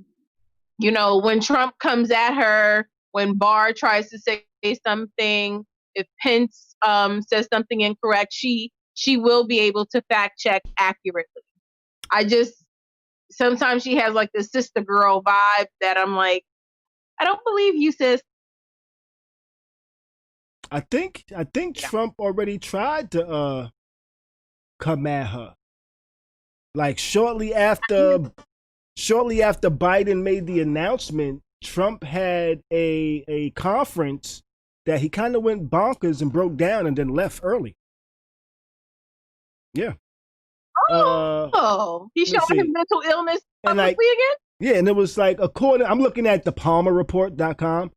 you know, when Trump comes at her, when Barr tries to say something, if Pence says something incorrect, she will be able to fact check accurately. I just sometimes she has like this sister girl vibe that I'm like, I don't believe you, sis. I think Trump already tried to come at her. Like shortly after Biden made the announcement, Trump had a conference that he kind of went bonkers and broke down and then left early. Yeah. Oh, he's let's showing his see. mental illness And like- publicly again? Yeah, and it was like I'm looking at the PalmerReport.com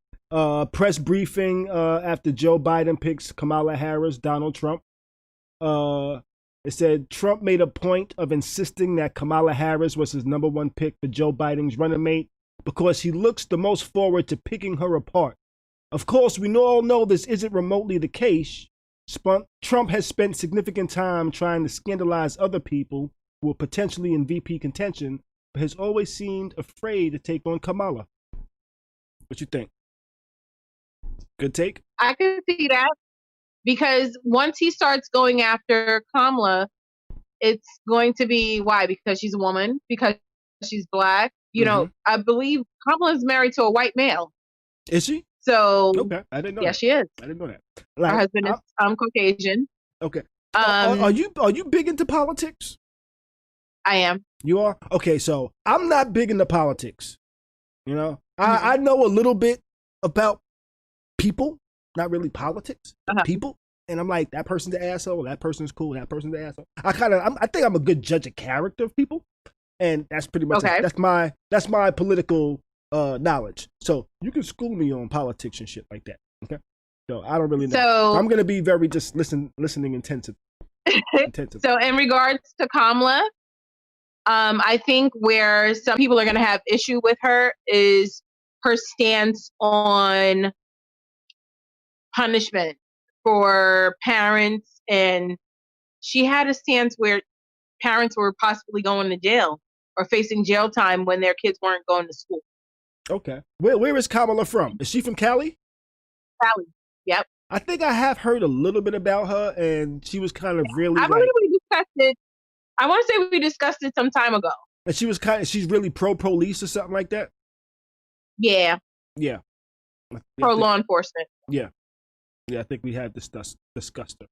press briefing after Joe Biden picks Kamala Harris, Donald Trump. It said Trump made a point of insisting that Kamala Harris was his number one pick for Joe Biden's running mate because he looks the most forward to picking her apart. Of course, we all know this isn't remotely the case. Trump has spent significant time trying to scandalize other people who are potentially in VP contention, but has always seemed afraid to take on Kamala. What you think? Good take? I can see that because once he starts going after Kamala, it's going to be why? Because she's a woman, because she's black. You know, I believe Kamala is married to a white male. Is she? So Okay, I didn't know yeah, that. she is. I didn't know that. Her Like, husband is Caucasian. Okay. Are you big into politics? I am. You are? Okay, so I'm not big into politics. You know, I know a little bit about people, not really politics, people. And I'm like, that person's the asshole, that person's cool, that person's the asshole. I think I'm a good judge of character of people. And that's pretty much it. That's my political knowledge. So you can school me on politics and shit like that. Okay. So I don't really know. So I'm gonna be very just listening intensive. So in regards to Kamala, I think where some people are going to have issue with her is her stance on punishment for parents, and she had a stance where parents were possibly going to jail or facing jail time when their kids weren't going to school. Okay. Where is Kamala from? Is she from Cali? Cali. Yep. I think I have heard a little bit about her, and she was kind of really. I believe we discussed it. I want to say we discussed it some time ago. And she's really pro police or something like that. Yeah. Yeah. Pro law enforcement. Yeah. Yeah, I think we had discussed her.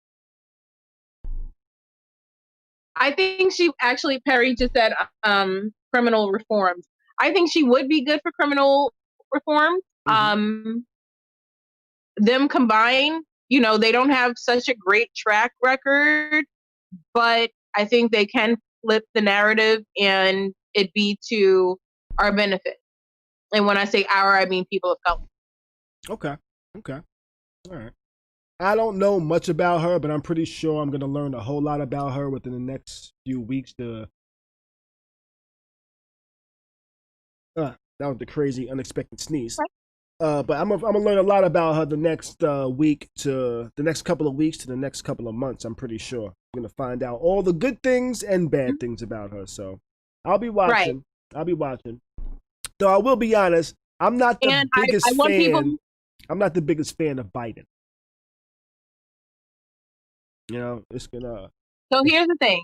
I think she actually, Perry just said criminal reforms. I think she would be good for criminal reform. Them combined, you know, they don't have such a great track record, but I think they can flip the narrative and it be to our benefit. And when I say our, I mean people of color. Okay. All right. I don't know much about her, but I'm pretty sure I'm going to learn a whole lot about her within the next few weeks. That was the crazy, unexpected sneeze. But I'm gonna learn a lot about her the next week to the next couple of weeks to the next couple of months. I'm pretty sure I'm gonna find out all the good things and bad things about her. So I'll be watching. I'll be watching. Though I will be honest, I'm not the biggest fan. I'm not the biggest fan of Biden. You know, it's gonna. So here's the thing.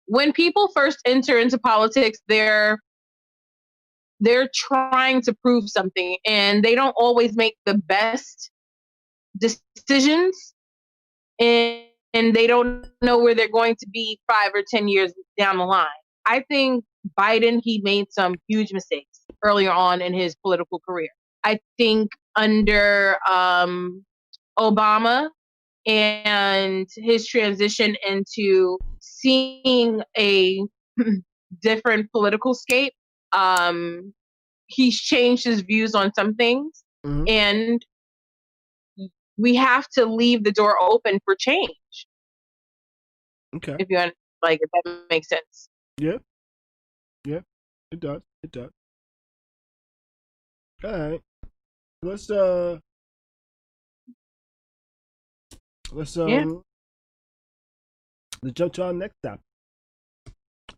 when people first enter into politics, they're trying to prove something, and they don't always make the best decisions, and they don't know where they're going to be 5 or 10 years down the line. I think Biden, he made some huge mistakes earlier on in his political career. I think under Obama and his transition into seeing a different political scape, he's changed his views on some things, and we have to leave the door open for change. Okay. If you if that makes sense. Yeah. Yeah. It does. It does. All right. Let's jump to our next topic.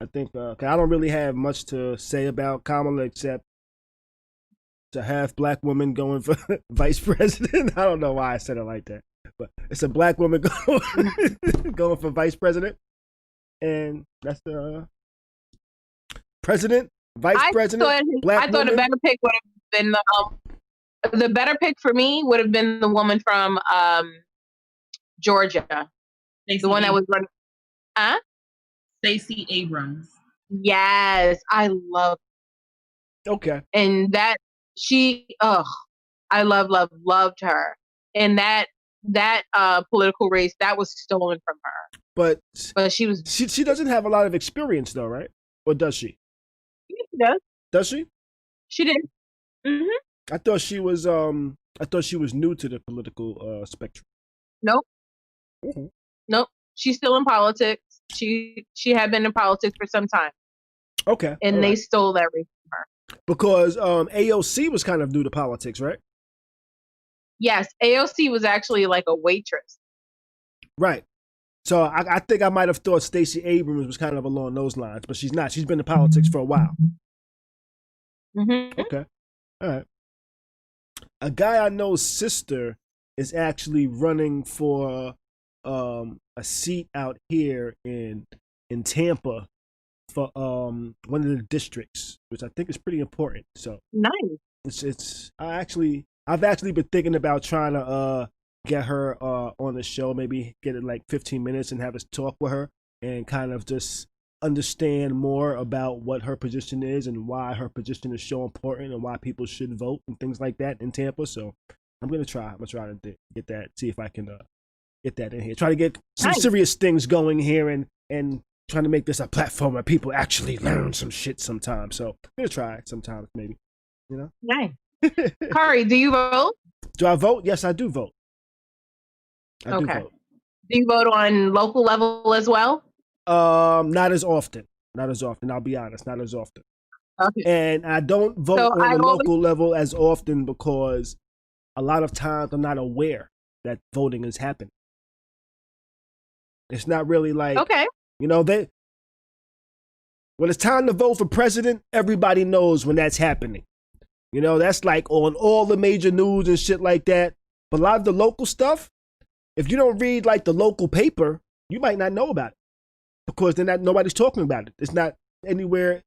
I think I don't really have much to say about Kamala except to have black woman going for vice president. I don't know why I said it like that, but it's a black woman going for vice president, and that's the president, vice president, black woman. I thought a better pick would have been the better pick for me would have been the woman from Georgia, the one that was running. Stacey Abrams. Yes, I love. Okay. And that I loved her. And that political race that was stolen from her. But she doesn't have a lot of experience though, right? Or does she? Yes, she does. Does she? She did. Mm-hmm. I thought she was new to the political spectrum. Nope. Mm-hmm. Nope. She's still in politics. She had been in politics for some time. Okay. And they stole that race from her. Because AOC was kind of new to politics, right? Yes, AOC was actually like a waitress. Right. So I think I might have thought Stacey Abrams was kind of along those lines, but she's not. She's been in politics for a while. Mm-hmm. Okay. All right. A guy I know's sister is actually running for a seat out here in Tampa for one of the districts, which I think is pretty important. So nice. I've actually been thinking about trying to get her on the show, maybe get it like 15 minutes and have us talk with her and kind of just understand more about what her position is and why her position is so important and why people should vote and things like that in Tampa. So I'm gonna try to get that, see if I can get that in here. Try to get some serious things going here and trying to make this a platform where people actually learn some shit sometimes. So I'm gonna try it sometimes, maybe. You know? Nice. Khary, do you vote? Do I vote? Yes, I do vote. I do vote. Do you vote on local level as well? Not as often. I'll be honest, not as often. Okay. And I don't vote on the local level as often because a lot of times I'm not aware that voting is happening. It's not really like, you know, when it's time to vote for president, everybody knows when that's happening. You know, that's like on all the major news and shit like that. But a lot of the local stuff, if you don't read like the local paper, you might not know about it because then nobody's talking about it. It's not anywhere.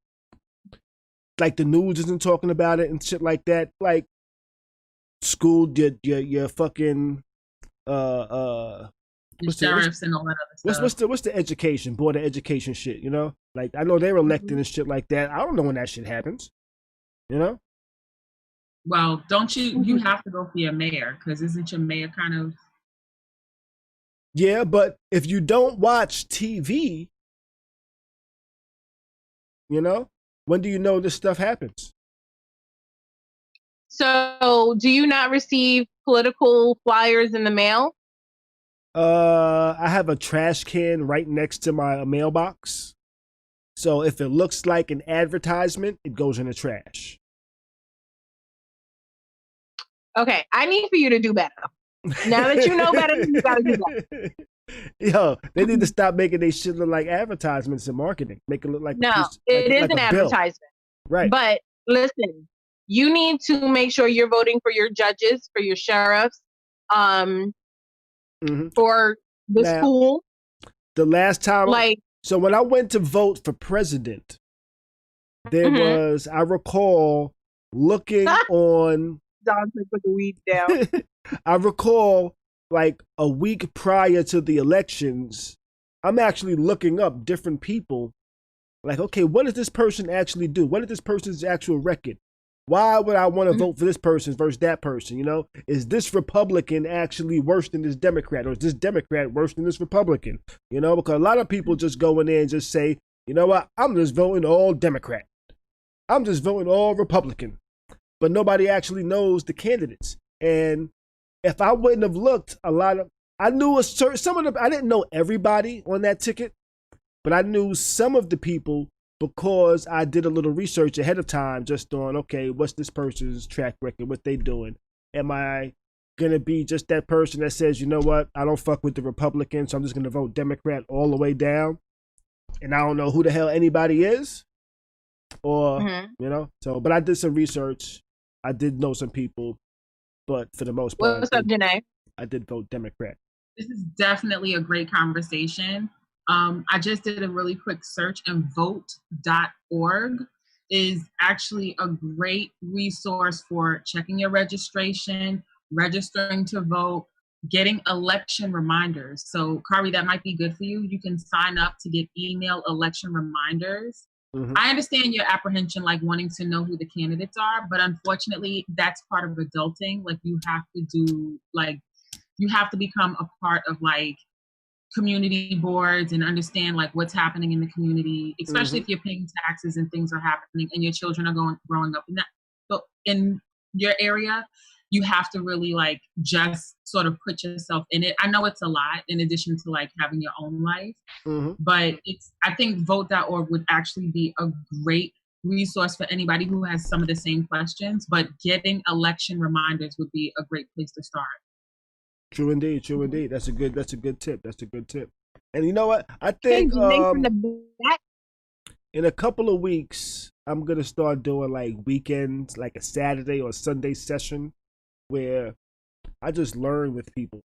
Like the news isn't talking about it and shit like that. Like school, your fucking sheriffs and all that other stuff. What's the education board of education shit? You know, like I know they're elected and shit like that. I don't know when that shit happens. You know. Well, don't you have to go for your mayor because isn't your mayor kind of? Yeah, but if you don't watch TV, you know, when do you know this stuff happens? So, do you not receive political flyers in the mail? I have a trash can right next to my mailbox. So if it looks like an advertisement, it goes in the trash. Okay, I need for you to do better. Now that you know better, you gotta do better. Yo, they need to stop making their shit look like advertisements and marketing. Make it look like it is an advertisement. Right. But listen, you need to make sure you're voting for your judges, for your sheriffs, for the school. The last time, So when I went to vote for president, there was, I recall looking on. Dante put the weed down. I recall like a week prior to the elections, I'm actually looking up different people. Like, okay, what does this person actually do? What is this person's actual record? Why would I want to vote for this person versus that person? You know, is this Republican actually worse than this Democrat, or is this Democrat worse than this Republican? You know, because a lot of people just go in there and just say, you know what, I'm just voting all Democrat. I'm just voting all Republican. But nobody actually knows the candidates. And if I wouldn't have looked, I knew some of them. I didn't know everybody on that ticket, but I knew some of the people because I did a little research ahead of time, just on, okay, what's this person's track record, what they doing? Am I gonna be just that person that says, you know what, I don't fuck with the Republicans, so I'm just gonna vote Democrat all the way down, and I don't know who the hell anybody is, or you know? So, but I did some research. I did know some people, but for the most part, what's up, Janae? I did vote Democrat. This is definitely a great conversation. I just did a really quick search, and vote.org is actually a great resource for checking your registration, registering to vote, getting election reminders. So, Khary, that might be good for you. You can sign up to get email election reminders. I understand your apprehension, like wanting to know who the candidates are, but unfortunately, that's part of adulting. Like, you have to become a part of like community boards and understand like what's happening in the community, especially if you're paying taxes and things are happening and your children are growing up in that. So in your area, you have to really like just sort of put yourself in it. I know it's a lot in addition to like having your own life, but I think vote.org would actually be a great resource for anybody who has some of the same questions, but getting election reminders would be a great place to start. True indeed, true indeed. That's a good tip. That's a good tip. And you know what? I think in a couple of weeks, I'm gonna start doing like weekends, like a Saturday or Sunday session, where I just learn with people.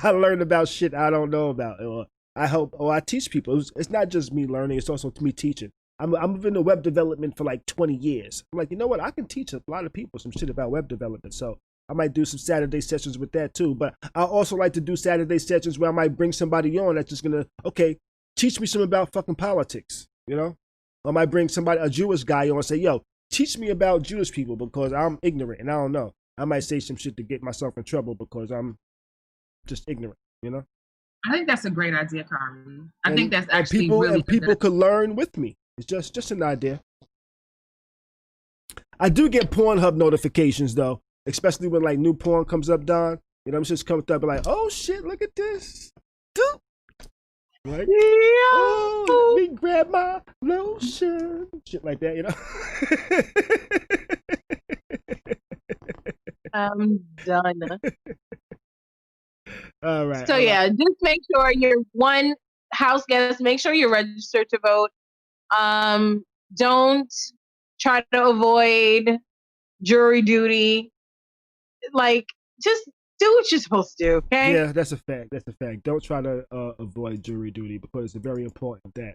I learn about shit I don't know about, or I teach people. It's not just me learning; it's also me teaching. I'm in the web development for like 20 years. I'm like, you know what? I can teach a lot of people some shit about web development. So I might do some Saturday sessions with that too. But I also like to do Saturday sessions where I might bring somebody on that's just gonna, okay, teach me some about fucking politics, you know? I might bring a Jewish guy on and say, yo, teach me about Jewish people because I'm ignorant and I don't know. I might say some shit to get myself in trouble because I'm just ignorant, you know? I think that's a great idea, Khary. I think that's actually really good. People could learn with me. It's just an idea. I do get Pornhub notifications though. Especially when like new porn comes up, Don. You know, I'm just coming up and like, oh shit, look at this. Doop. Right? Oh, let me grab my lotion. Shit like that, you know? I'm done. All right. So yeah, just make sure you're one house guest. Make sure you're registered to vote. Don't try to avoid jury duty. Like, just do what you're supposed to do, okay? Yeah, that's a fact. Don't try to avoid jury duty because it's very important that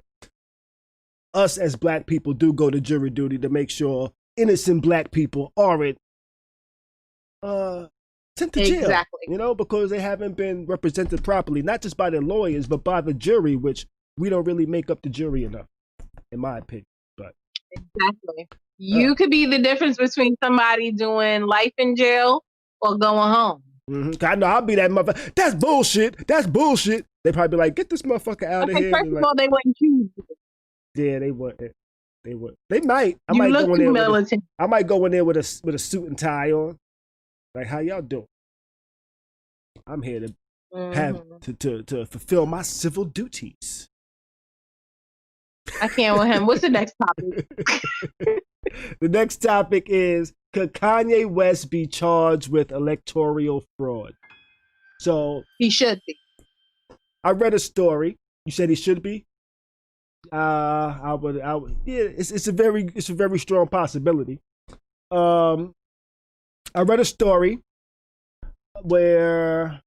us as black people do go to jury duty to make sure innocent black people aren't sent to jail. Exactly. You know, because they haven't been represented properly, not just by their lawyers, but by the jury, which we don't really make up the jury enough, in my opinion. But exactly. You could be the difference between somebody doing life in jail or going home. I know I'll be that motherfucker. That's bullshit. They probably be like, get this motherfucker out of here. First of all, they wouldn't choose you. Yeah, they wouldn't. They would. They might. I might go in there with a suit and tie on. Like, how y'all doing? I'm here to have to fulfill my civil duties. I can't with him. What's the next topic? The next topic is, could Kanye West be charged with electoral fraud? So he should be. I read a story. You said he should be? I would. Yeah, it's a very strong possibility. I read a story where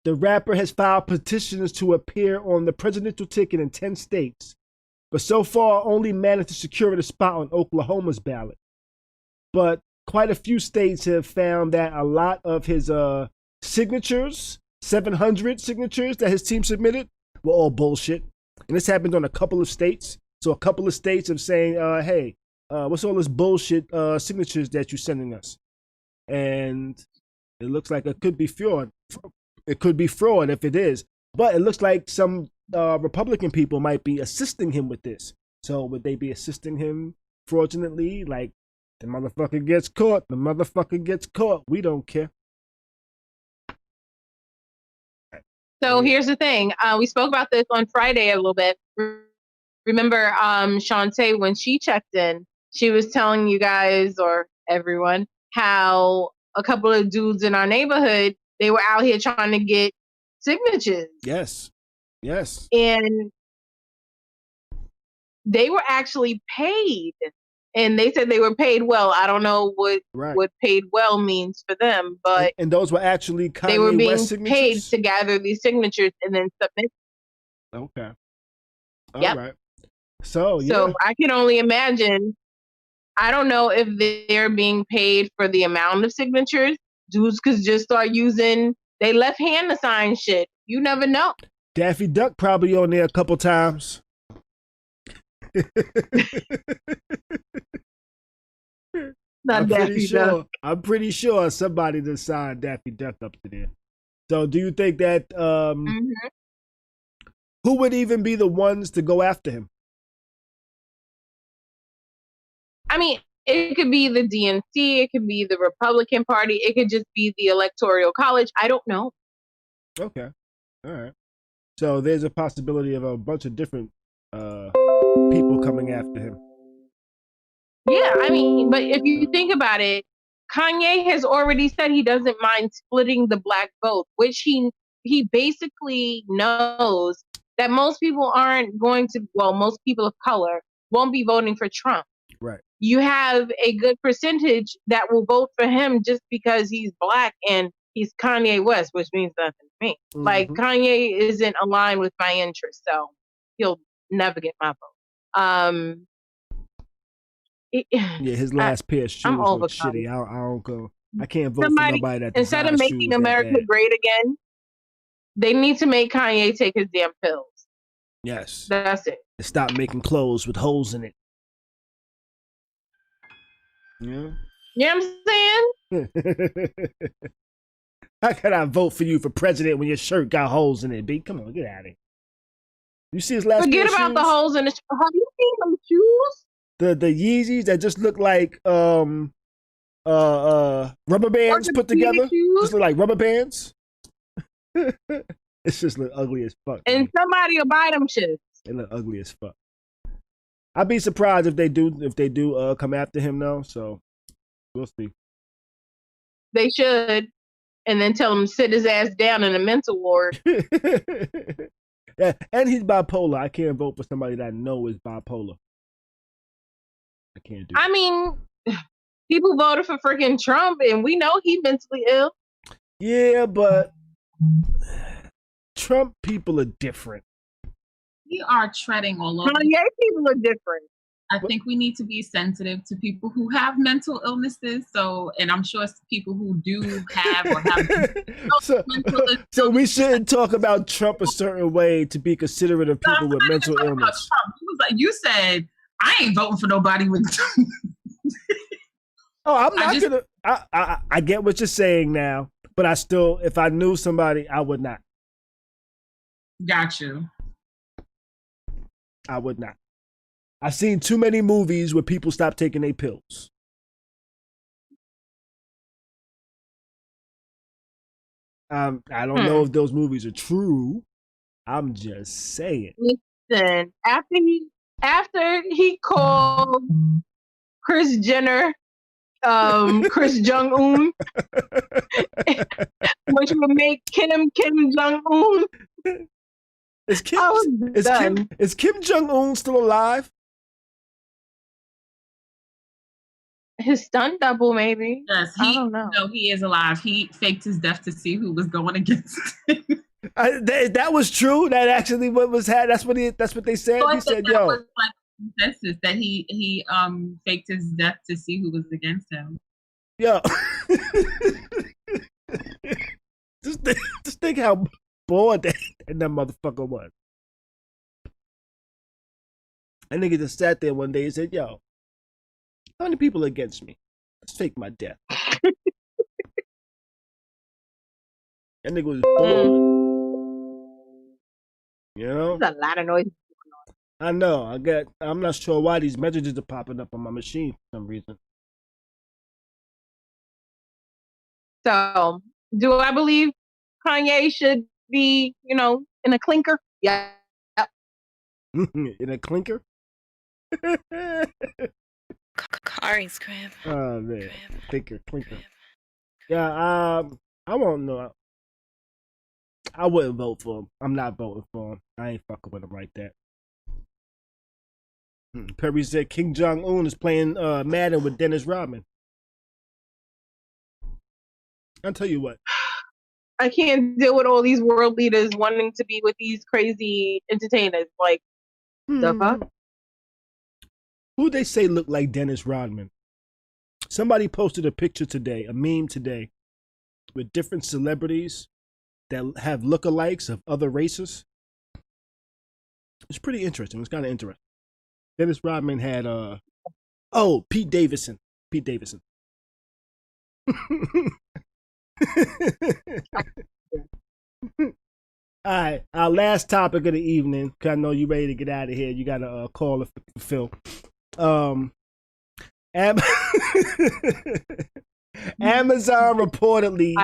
The rapper has filed petitions to appear on the presidential ticket in 10 states, but so far only managed to secure a spot on Oklahoma's ballot. But quite a few states have found that a lot of his signatures, 700 signatures that his team submitted, were all bullshit. And this happened on a couple of states. So a couple of states have saying, hey, what's all this bullshit signatures that you're sending us? And it looks like it could be fraud. It could be fraud if it is. But it looks like some Republican people might be assisting him with this. So would they be assisting him fraudulently? Like, the motherfucker gets caught. The motherfucker gets caught. We don't care. So here's the thing. We spoke about this on Friday a little bit. Remember, Shantae, when she checked in, she was telling you guys or everyone how a couple of dudes in our neighborhood, they were out here trying to get signatures. Yes. Yes. And they were actually paid. And they said they were paid well. I don't know what paid well means for them, but and those were actually Kanye they were being West paid signatures? to gather these signatures and then submit. Okay. Yep. All right. So I can only imagine. I don't know if they're being paid for the amount of signatures. Dudes could just start using they left hand to sign shit. You never know. Daffy Duck probably on there a couple times. Not Daffy Duck. I'm pretty sure somebody that signed Daffy Duck up to there. So do you think that who would even be the ones to go after him? I mean, it could be the DNC, it could be the Republican Party, it could just be the Electoral College. I don't know. Okay. All right. So there's a possibility of a bunch of different people coming after him. Yeah, I mean, but if you think about it, Kanye has already said he doesn't mind splitting the black vote, which he basically knows that most people aren't going to, well, most people of color won't be voting for Trump. Right. You have a good percentage that will vote for him just because he's black and he's Kanye West, which means nothing to me. Mm-hmm. Like, Kanye isn't aligned with my interests, so he'll never get my vote. His last pair of shoes look shitty. I don't go. I can't vote for nobody that instead of making America great again, they need to make Kanye take his damn pills. Yes. That's it. And stop making clothes with holes in it. Yeah. You know what I'm saying? How can I vote for you for president when your shirt got holes in it, B? Come on, get out of here. You see his last Forget pair of about shoes? the holes in the shoes. Have you seen them shoes? The Yeezys that just look like rubber bands put together. Shoes? Just look like rubber bands. It's just look ugly as fuck. And somebody will buy them shit. They look ugly as fuck. I'd be surprised if they do come after him though. So we'll see. They should, and then tell him to sit his ass down in a mental ward. Yeah, and he's bipolar. I can't vote for somebody that I know is bipolar. I can't do. I mean, people voted for freaking Trump, and we know he's mentally ill. Yeah, but Trump people are different. We are treading all over. Kanye people are different. I think we need to be sensitive to people who have mental illnesses. So, and I'm sure people who do have or have mental illness. So we shouldn't talk about Trump a certain way to be considerate of people with mental illness. You said, I ain't voting for nobody with. Oh, I'm not gonna. I get what you're saying now, but I still, if I knew somebody, I would not. Got you. I would not. I've seen too many movies where people stop taking their pills. I don't know if those movies are true. I'm just saying. Listen, after he called Kris Jenner, Kris Jong-un, which would make Kim Jong-un. Is Kim Jong-un still alive? His stunt double, maybe. Yes, I don't know. No, he is alive. He faked his death to see who was going against him. That was true. That actually what was had. That's what they said. He said, "Yo." Was like consensus that he faked his death to see who was against him. Yo. just think how bored that motherfucker was. That nigga just sat there one day and said, "Yo, how many people are against me? Let's fake my death." That nigga was bored. You know? There's a lot of noise. I know. I'm not sure why these messages are popping up on my machine for some reason. So, do I believe Kanye should be, in a clinker? Yeah. Yep. In a clinker? Khary's crib. Oh man, clinker. Yeah, I won't know. I wouldn't vote for him. I'm not voting for him. I ain't fucking with him like that. Perry said Kim Jong-un is playing Madden with Dennis Rodman. I'll tell you what. I can't deal with all these world leaders wanting to be with these crazy entertainers. Like, the fuck? Who they say look like Dennis Rodman? Somebody posted a picture today, a meme today, with different celebrities that have lookalikes of other races. It's pretty interesting. It's kind of interesting. Dennis Rodman had Pete Davidson. All right, our last topic of the evening, because I know you're ready to get out of here. You got a call to fulfill. Amazon reportedly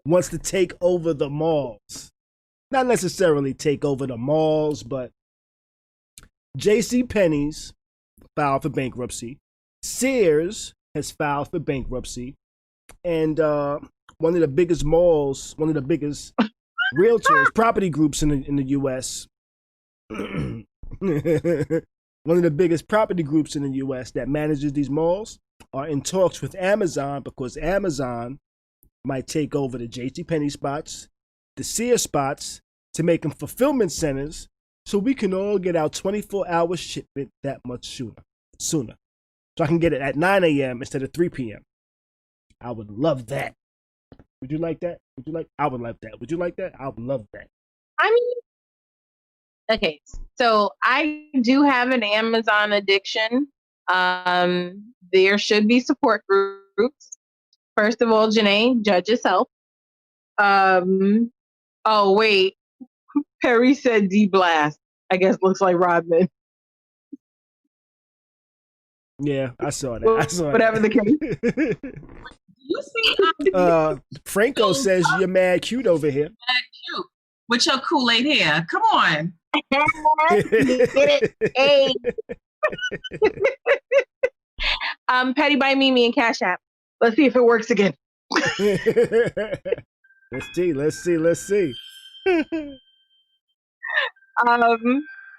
wants to take over the malls. Not necessarily take over the malls, but JCPenney's filed for bankruptcy. Sears has filed for bankruptcy. And one of the biggest malls, one of the biggest realtors, property groups in the U.S., one of the biggest property groups in the U.S. that manages these malls are in talks with Amazon because Amazon might take over the JCPenney spots, the Sears spots, to make them fulfillment centers so we can all get our 24-hour shipment that much sooner. So I can get it at 9 a.m. instead of 3 p.m. I would love that. Would you like that? I would love that. Would you like that? I would love that. I mean, okay, so I do have an Amazon addiction. There should be support groups. First of all, Janae, judge yourself. Oh wait, Perry said D-Blast. I guess looks like Rodman. Yeah, I saw that. Whatever the case. You see, Franco says you're mad cute over here. Mad cute with your Kool-Aid hair. Come on. Get it? Hey. Petty by Mimi and Cash App. Let's see if it works again. Let's see.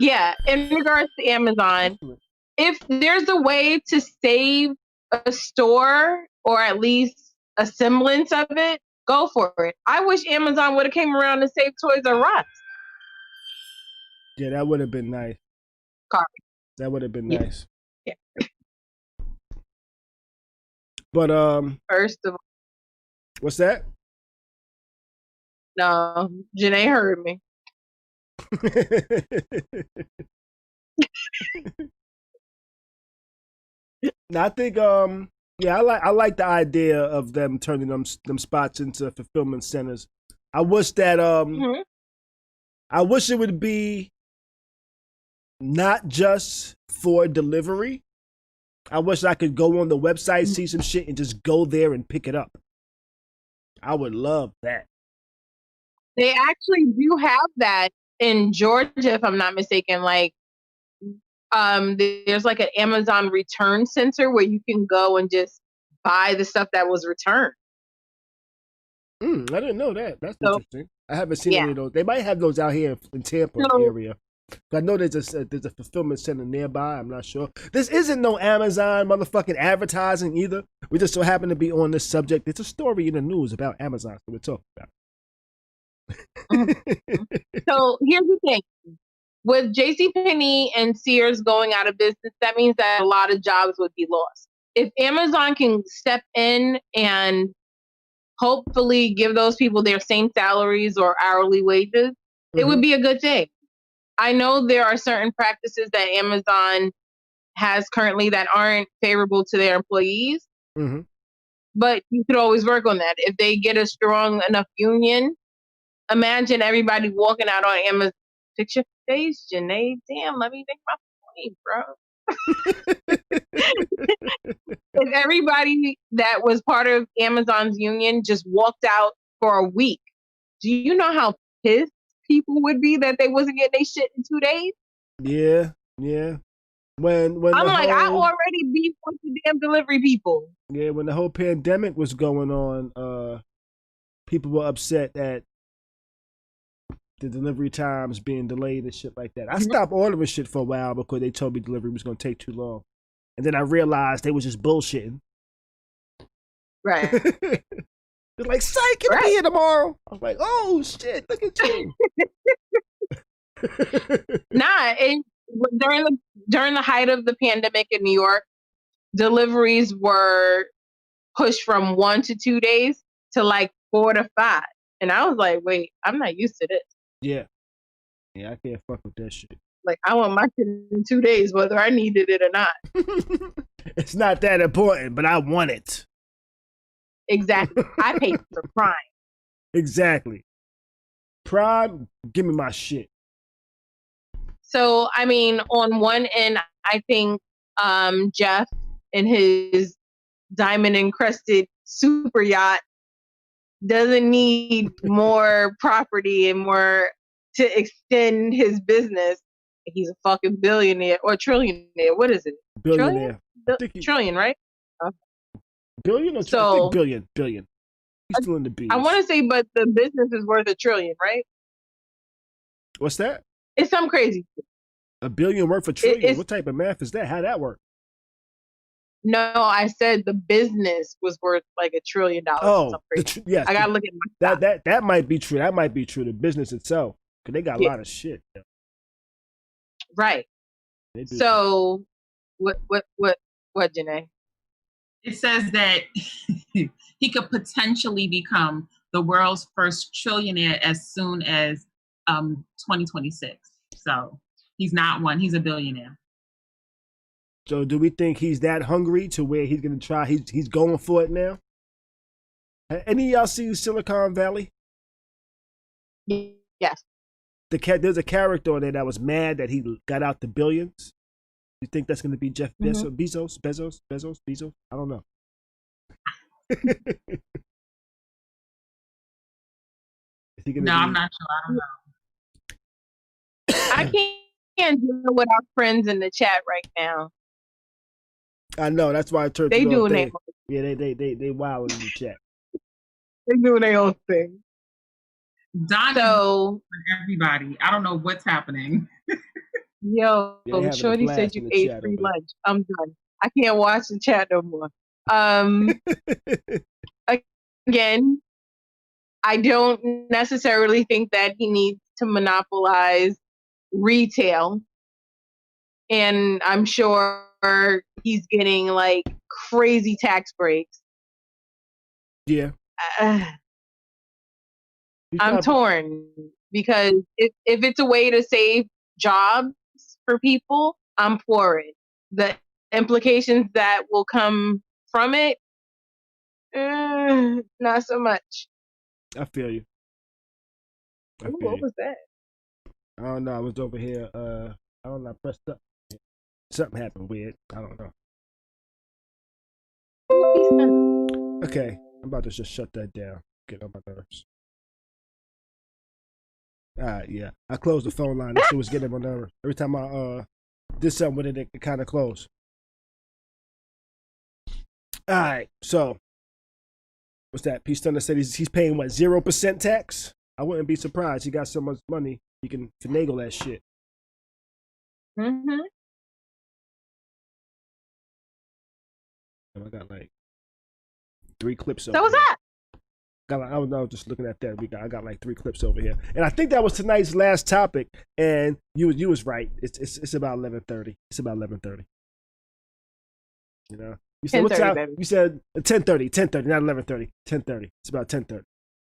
Yeah, in regards to Amazon, if there's a way to save a store or at least a semblance of it, go for it. I wish Amazon would have came around and saved Toys R Us. Yeah, that would have been nice. That would have been nice. Yeah. But first of all, what's that? No, Janae heard me. I think I like the idea of them turning them spots into fulfillment centers. I wish that I wish it would be not just for delivery. I wish I could go on the website, see some shit, and just go there and pick it up. I would love that. They actually do have that in Georgia, if I'm not mistaken. Like, there's like an Amazon return center where you can go and just buy the stuff that was returned. I didn't know that. That's interesting. I haven't seen any of those. They might have those out here in Tampa area. I know there's a fulfillment center nearby. I'm not sure. This isn't no Amazon motherfucking advertising either. We just so happen to be on this subject. It's a story in the news about Amazon that we're talking about. So here's the thing. With JCPenney and Sears going out of business, that means that a lot of jobs would be lost. If Amazon can step in and hopefully give those people their same salaries or hourly wages, it would be a good thing. I know there are certain practices that Amazon has currently that aren't favorable to their employees, but you could always work on that. If they get a strong enough union, imagine everybody walking out on Amazon. Fix your face, Janae. Damn, let me make my point, bro. If everybody that was part of Amazon's union just walked out for a week, do you know how pissed people would be that they wasn't getting their shit in 2 days? Yeah. When I'm like, I already beat with the damn delivery people. Yeah, when the whole pandemic was going on, people were upset at the delivery times being delayed and shit like that. I stopped ordering shit for a while because they told me delivery was going to take too long. And then I realized they was just bullshitting. Right. They're like, psych, it'll be here tomorrow. I was like, oh, shit, look at you. During the height of the pandemic in New York, deliveries were pushed from 1 to 2 days to like 4 to 5. And I was like, wait, I'm not used to this. Yeah, I can't fuck with that shit. Like, I want my shit in 2 days, whether I needed it or not. It's not that important, but I want it. Exactly. I paid for Prime. Exactly. Prime, give me my shit. So, I mean, on one end, I think Jeff and his diamond encrusted super yacht doesn't need more property and more to extend his business. He's a fucking billionaire or trillionaire. What is it? Billionaire. Trillion, right? Okay. Billion or so, I think billion. He's still in the B's. I want to say, but the business is worth $1 trillion, right? What's that? It's some crazy. $1 billion worth of trillion. What type of math is that? How'd that work? No, I said the business was worth like $1 trillion. Oh, yes. I gotta look at my that might be true. That might be true. The business itself, because they got a lot of shit. Right. So, what, Janae? It says that he could potentially become the world's first trillionaire as soon as 2026. So he's not one; he's a billionaire. So do we think he's that hungry to where he's gonna try? He's going for it now. Any of y'all see Silicon Valley? Yes. There's a character on there that was mad that he got out the billions. You think that's gonna be Jeff Bezos? Bezos? I don't know. No, I'm not sure. I don't know. I can't deal with our friends in the chat right now. I know, that's why I turned. They doing their they wild in the chat. They doing their own thing. Don for everybody. I don't know what's happening. Yo, Shorty said you ate free lunch. I'm done. I can't watch the chat no more. Again, I don't necessarily think that he needs to monopolize retail. And I'm sure he's getting like crazy tax breaks. Yeah. I'm torn because if it's a way to save jobs for people, I'm for it. The implications that will come from it, not so much. I feel you. What was that? I don't know. I was over here. I don't know. I pressed up. Something happened weird. I don't know. Okay, I'm about to just shut that down. Get on my nerves. Yeah. I closed the phone line. That shit was getting on my nerves. Every time I did something with it, it kind of closed. All right, so what's that? Peace Thunder said he's paying what, 0% tax? I wouldn't be surprised. He got so much money he can finagle that shit. Mm-hmm. I got like 3 clips over So what's here. up? I was just looking at that. I got like 3 clips over here, and I think that was tonight's last topic. And you was right. It's about 11:30. It's about 11:30. You know, you said what time? Baby. You said 10:30, 10:30, not 11:30, 10:30. It's about 10:30,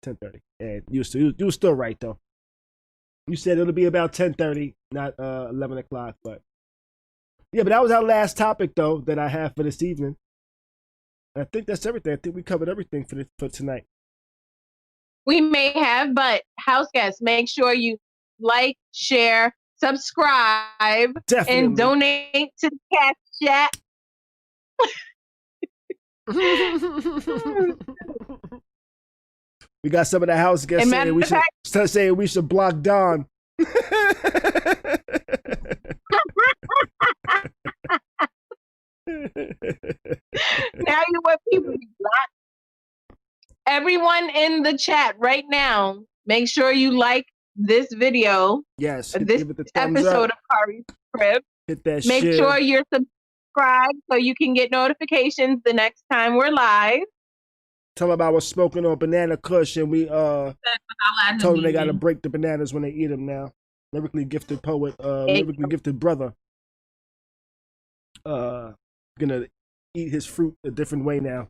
10:30. And you were still right though. You said it'll be about 10:30, not 11 o'clock. But yeah, but that was our last topic though that I have for this evening. And I think that's everything. I think we covered everything for tonight. We may have, but house guests, make sure you like, share, subscribe, Definitely. and donate to the Cash Chat. We got some of the house guests saying we should block Don. Now you want people to block. Everyone in the chat right now, make sure you like this video. Yes. This episode of Khary's Crib. Hit that Make shit. sure you're subscribed so you can get notifications the next time we're live. Tell them I was smoking on Banana Kush and we told them they gotta break the bananas when they eat them now. Lyrically gifted poet, lyrically gifted brother. Gonna eat his fruit a different way now.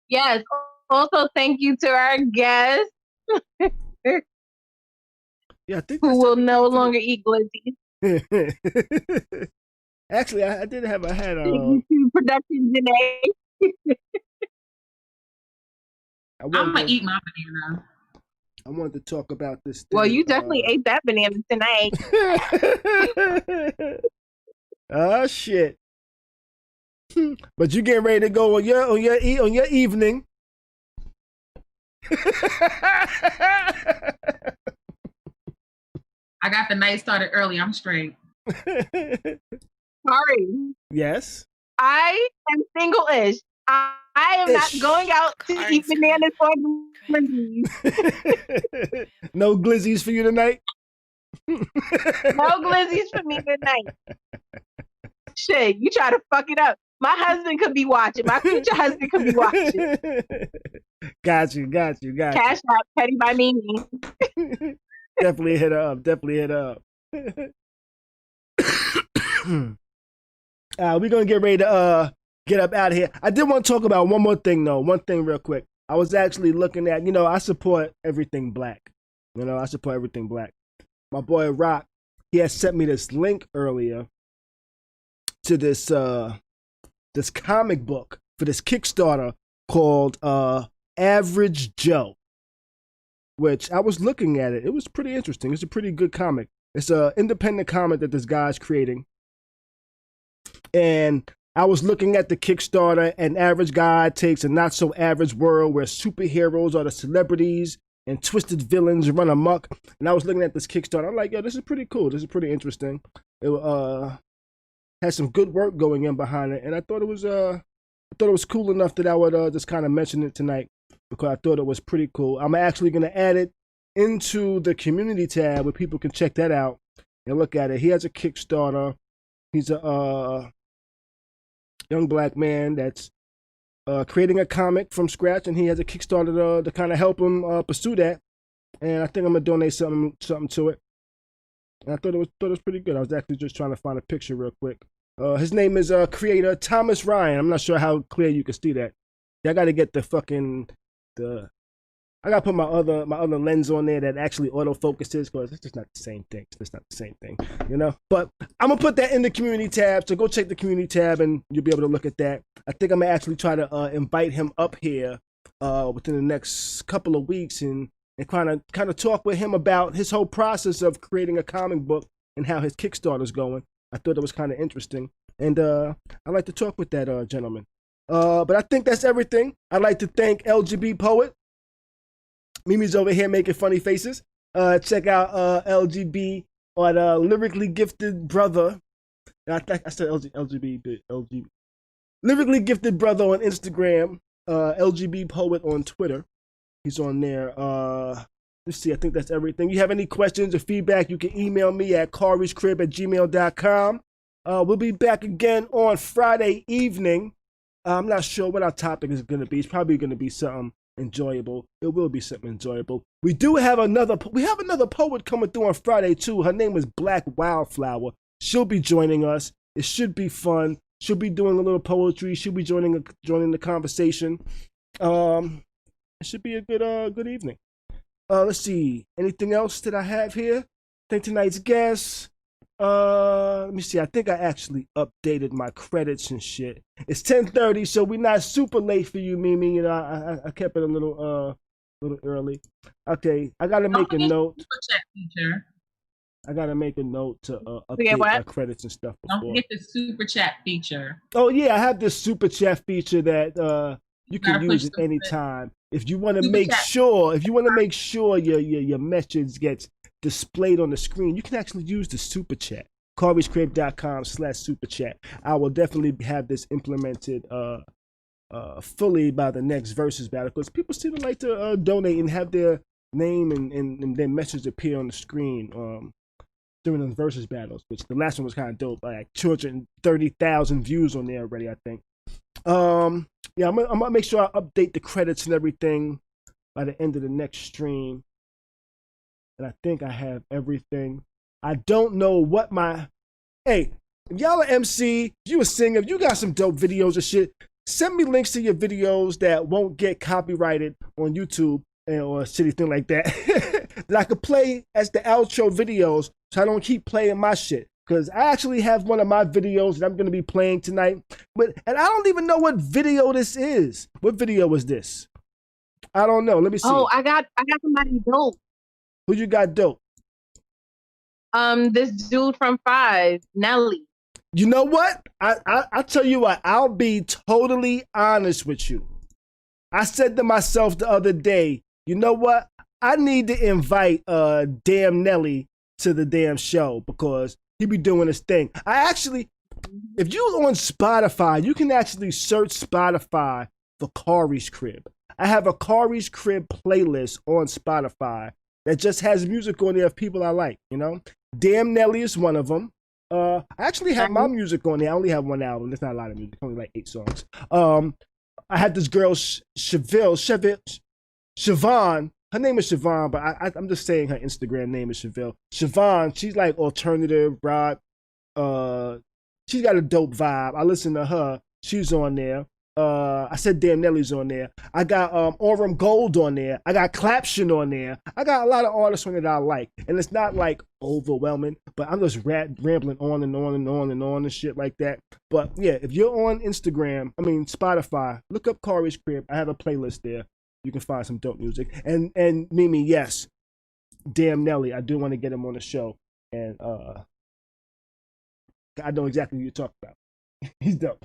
Yes. Also, thank you to our guests. Yeah, I think who will no longer eat glizzies. Actually, I did have a hat on. Production Janae. I'm gonna eat my banana. I wanted to talk about this thing. Well, you definitely ate that banana tonight. Oh shit! But you getting ready to go on your evening? I got the night started early. I'm straight. Sorry. Yes. I am single-ish. I am not going out to eat bananas or glizzies. No glizzies for you tonight? No glizzies for me tonight. Shit, you try to fuck it up. My husband could be watching. My future husband could be watching. Got you. Cash out, petty by Mimi. Definitely hit her up. We're gonna get ready to get up out of here. I did want to talk about one more thing though. One thing real quick. I was actually looking at, I support everything black. I support everything black. My boy Rock, he has sent me this link earlier to this this comic book for this Kickstarter called Average Joe, which I was looking at it. It was pretty interesting. It's a pretty good comic. It's an independent comic that this guy's creating. And I was looking at the Kickstarter, an average guy takes a not so average world where superheroes are the celebrities and twisted villains run amok. And I was looking at this Kickstarter. I'm like, yo, this is pretty cool. This is pretty interesting. It has some good work going in behind it, and I thought it was cool enough that I would just kind of mention it tonight because I thought it was pretty cool. I'm actually gonna add it into the community tab where people can check that out and look at it. He has a Kickstarter. He's a young black man that's creating a comic from scratch, and he has a Kickstarter to kind of help him pursue that. And I think I'm gonna donate something to it. And I thought it was pretty good. I was actually just trying to find a picture real quick. His name is creator Thomas Ryan. I'm not sure how clear you can see that. I got to get I got to put my other lens on there that actually autofocuses because it's just not the same thing. It's just not the same thing, But I'm gonna put that in the community tab. So go check the community tab and you'll be able to look at that. I think I'm gonna actually try to invite him up here within the next couple of weeks and kind of talk with him about his whole process of creating a comic book and how his Kickstarter's going. I thought it was kind of interesting, and I'd like to talk with that gentleman. But I think that's everything. I'd like to thank LGB Poet. Mimi's over here making funny faces. Check out LGB on Lyrically Gifted Brother. I said LGB. Lyrically Gifted Brother on Instagram. LGB Poet on Twitter. He's on there. let's see. I think that's everything. You have any questions or feedback, you can email me at caryscrib@gmail.com. We'll be back again on Friday evening. I'm not sure what our topic is going to be. It's probably going to be something enjoyable. It will be something enjoyable. We have another poet coming through on Friday too. Her name is Black Wildflower. She'll be joining us. It should be fun. She'll be doing a little poetry. She'll be joining the conversation. It should be a good evening. Let's see. Anything else that I have here? I think tonight's guest. Let me see. I think I actually updated my credits and shit. It's 10:30, so we're not super late for you, Mimi. You know, I kept it a little early. Okay, I gotta make a note. I gotta make a note to update my credits and stuff. Don't forget the super chat feature. Oh yeah, I have this super chat feature that you can use at any time. If you want to make sure, your message gets displayed on the screen, you can actually use the super chat. CarysCrib.com/super chat. I will definitely have this implemented fully by the next versus battle, because people seem to like to donate and have their name and their message appear on the screen during the versus battles, which the last one was kind of dope. Like 230,000 views on there already, I think. Yeah, I'm gonna make sure I update the credits and everything by the end of the next stream. And I think I have everything. I don't know what hey, if y'all are MC, if you a singer, if you got some dope videos or shit, send me links to your videos that won't get copyrighted on YouTube or a shitty thing like that that I could play as the outro videos, so I don't keep playing my shit. Because I actually have one of my videos that I'm going to be playing tonight. And I don't even know what video this is. What video is this? I don't know. Let me see. Oh, I got somebody dope. Who you got dope? This dude from 5, Nelly. You know what? I tell you what, I'll be totally honest with you. I said to myself the other day, you know what? I need to invite damn Nelly to the damn show, because he be doing his thing. If you on Spotify, you can actually search Spotify for Khary's Crib. I have a Khary's Crib playlist on Spotify that just has music on there of people I like, you know? Damn Nelly is one of them. I actually have my music on there. I only have one album. There's not a lot of music, only like 8 songs. I had this girl, Siobhan. Her name is Siobhan, but I'm just saying her Instagram name is Chevelle. Siobhan, she's like alternative rock. She's got a dope vibe. I listen to her. She's on there. I said damn Nelly's on there. I got Aurum Gold on there. I got Claption on there. I got a lot of artists on there that I like. And it's not like overwhelming, but I'm just rambling on and on and on and on and shit like that. But yeah, if you're on Spotify, look up Khary's Crib. I have a playlist there. You can find some dope music. And Mimi, yes, damn Nelly, I do want to get him on the show. And I know exactly who you're talking about. He's dope.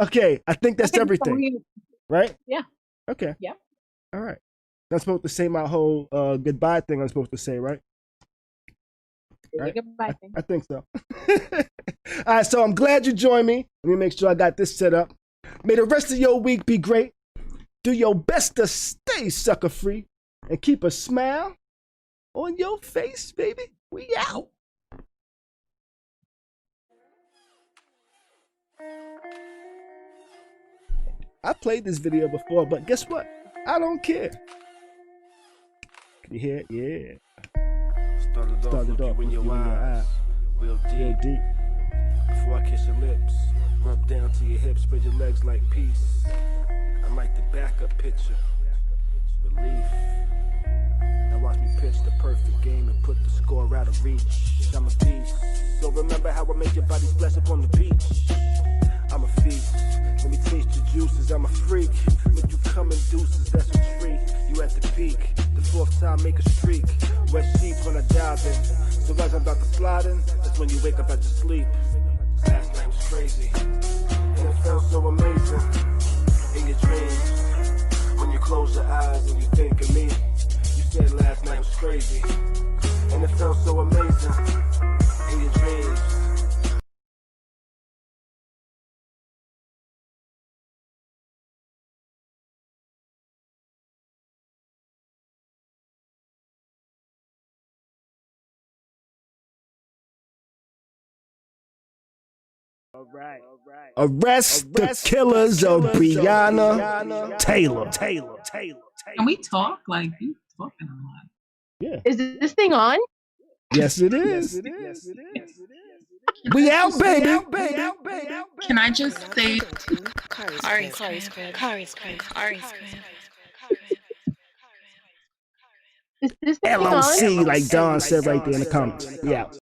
Okay, I think that's everything. Right? Yeah. Okay. Yeah. All right. I'm supposed to say my whole goodbye thing I'm supposed to say, right? Right? Goodbye thing. I think so. All right, so I'm glad you joined me. Let me make sure I got this set up. May the rest of your week be great. Do your best to stay sucker free and keep a smile on your face, baby. We out. I played this video before, but guess what? I don't care. Can you hear it? Yeah. Started off with your eyes. Real deep. Before I kiss your lips, rub down to your hips, spread your legs like peace. I like the backup picture. Relief. Now watch me pitch the perfect game and put the score out of reach. I'm a beast. So remember how I make your body splash up on the beach. I'm a feast. Let me taste your juices. I'm a freak. When you come in deuces, that's a treat. You at the peak. The 4th time make a streak. Wet sheets when I dive in. So as I'm about to slide in, that's when you wake up at your sleep. Last night was crazy. And it felt so amazing. In your dreams, when you close your eyes and you think of me, you said last night was crazy, and it felt so amazing. In your dreams, Arrest the killers of Breonna Taylor. Can we talk? Like, you talking a lot. Yeah. Is this thing on? Yes, it is. We out, baby. Can I just say, Khari's crib. Is this thing on? LOC, like Don said right there in the comments. We out.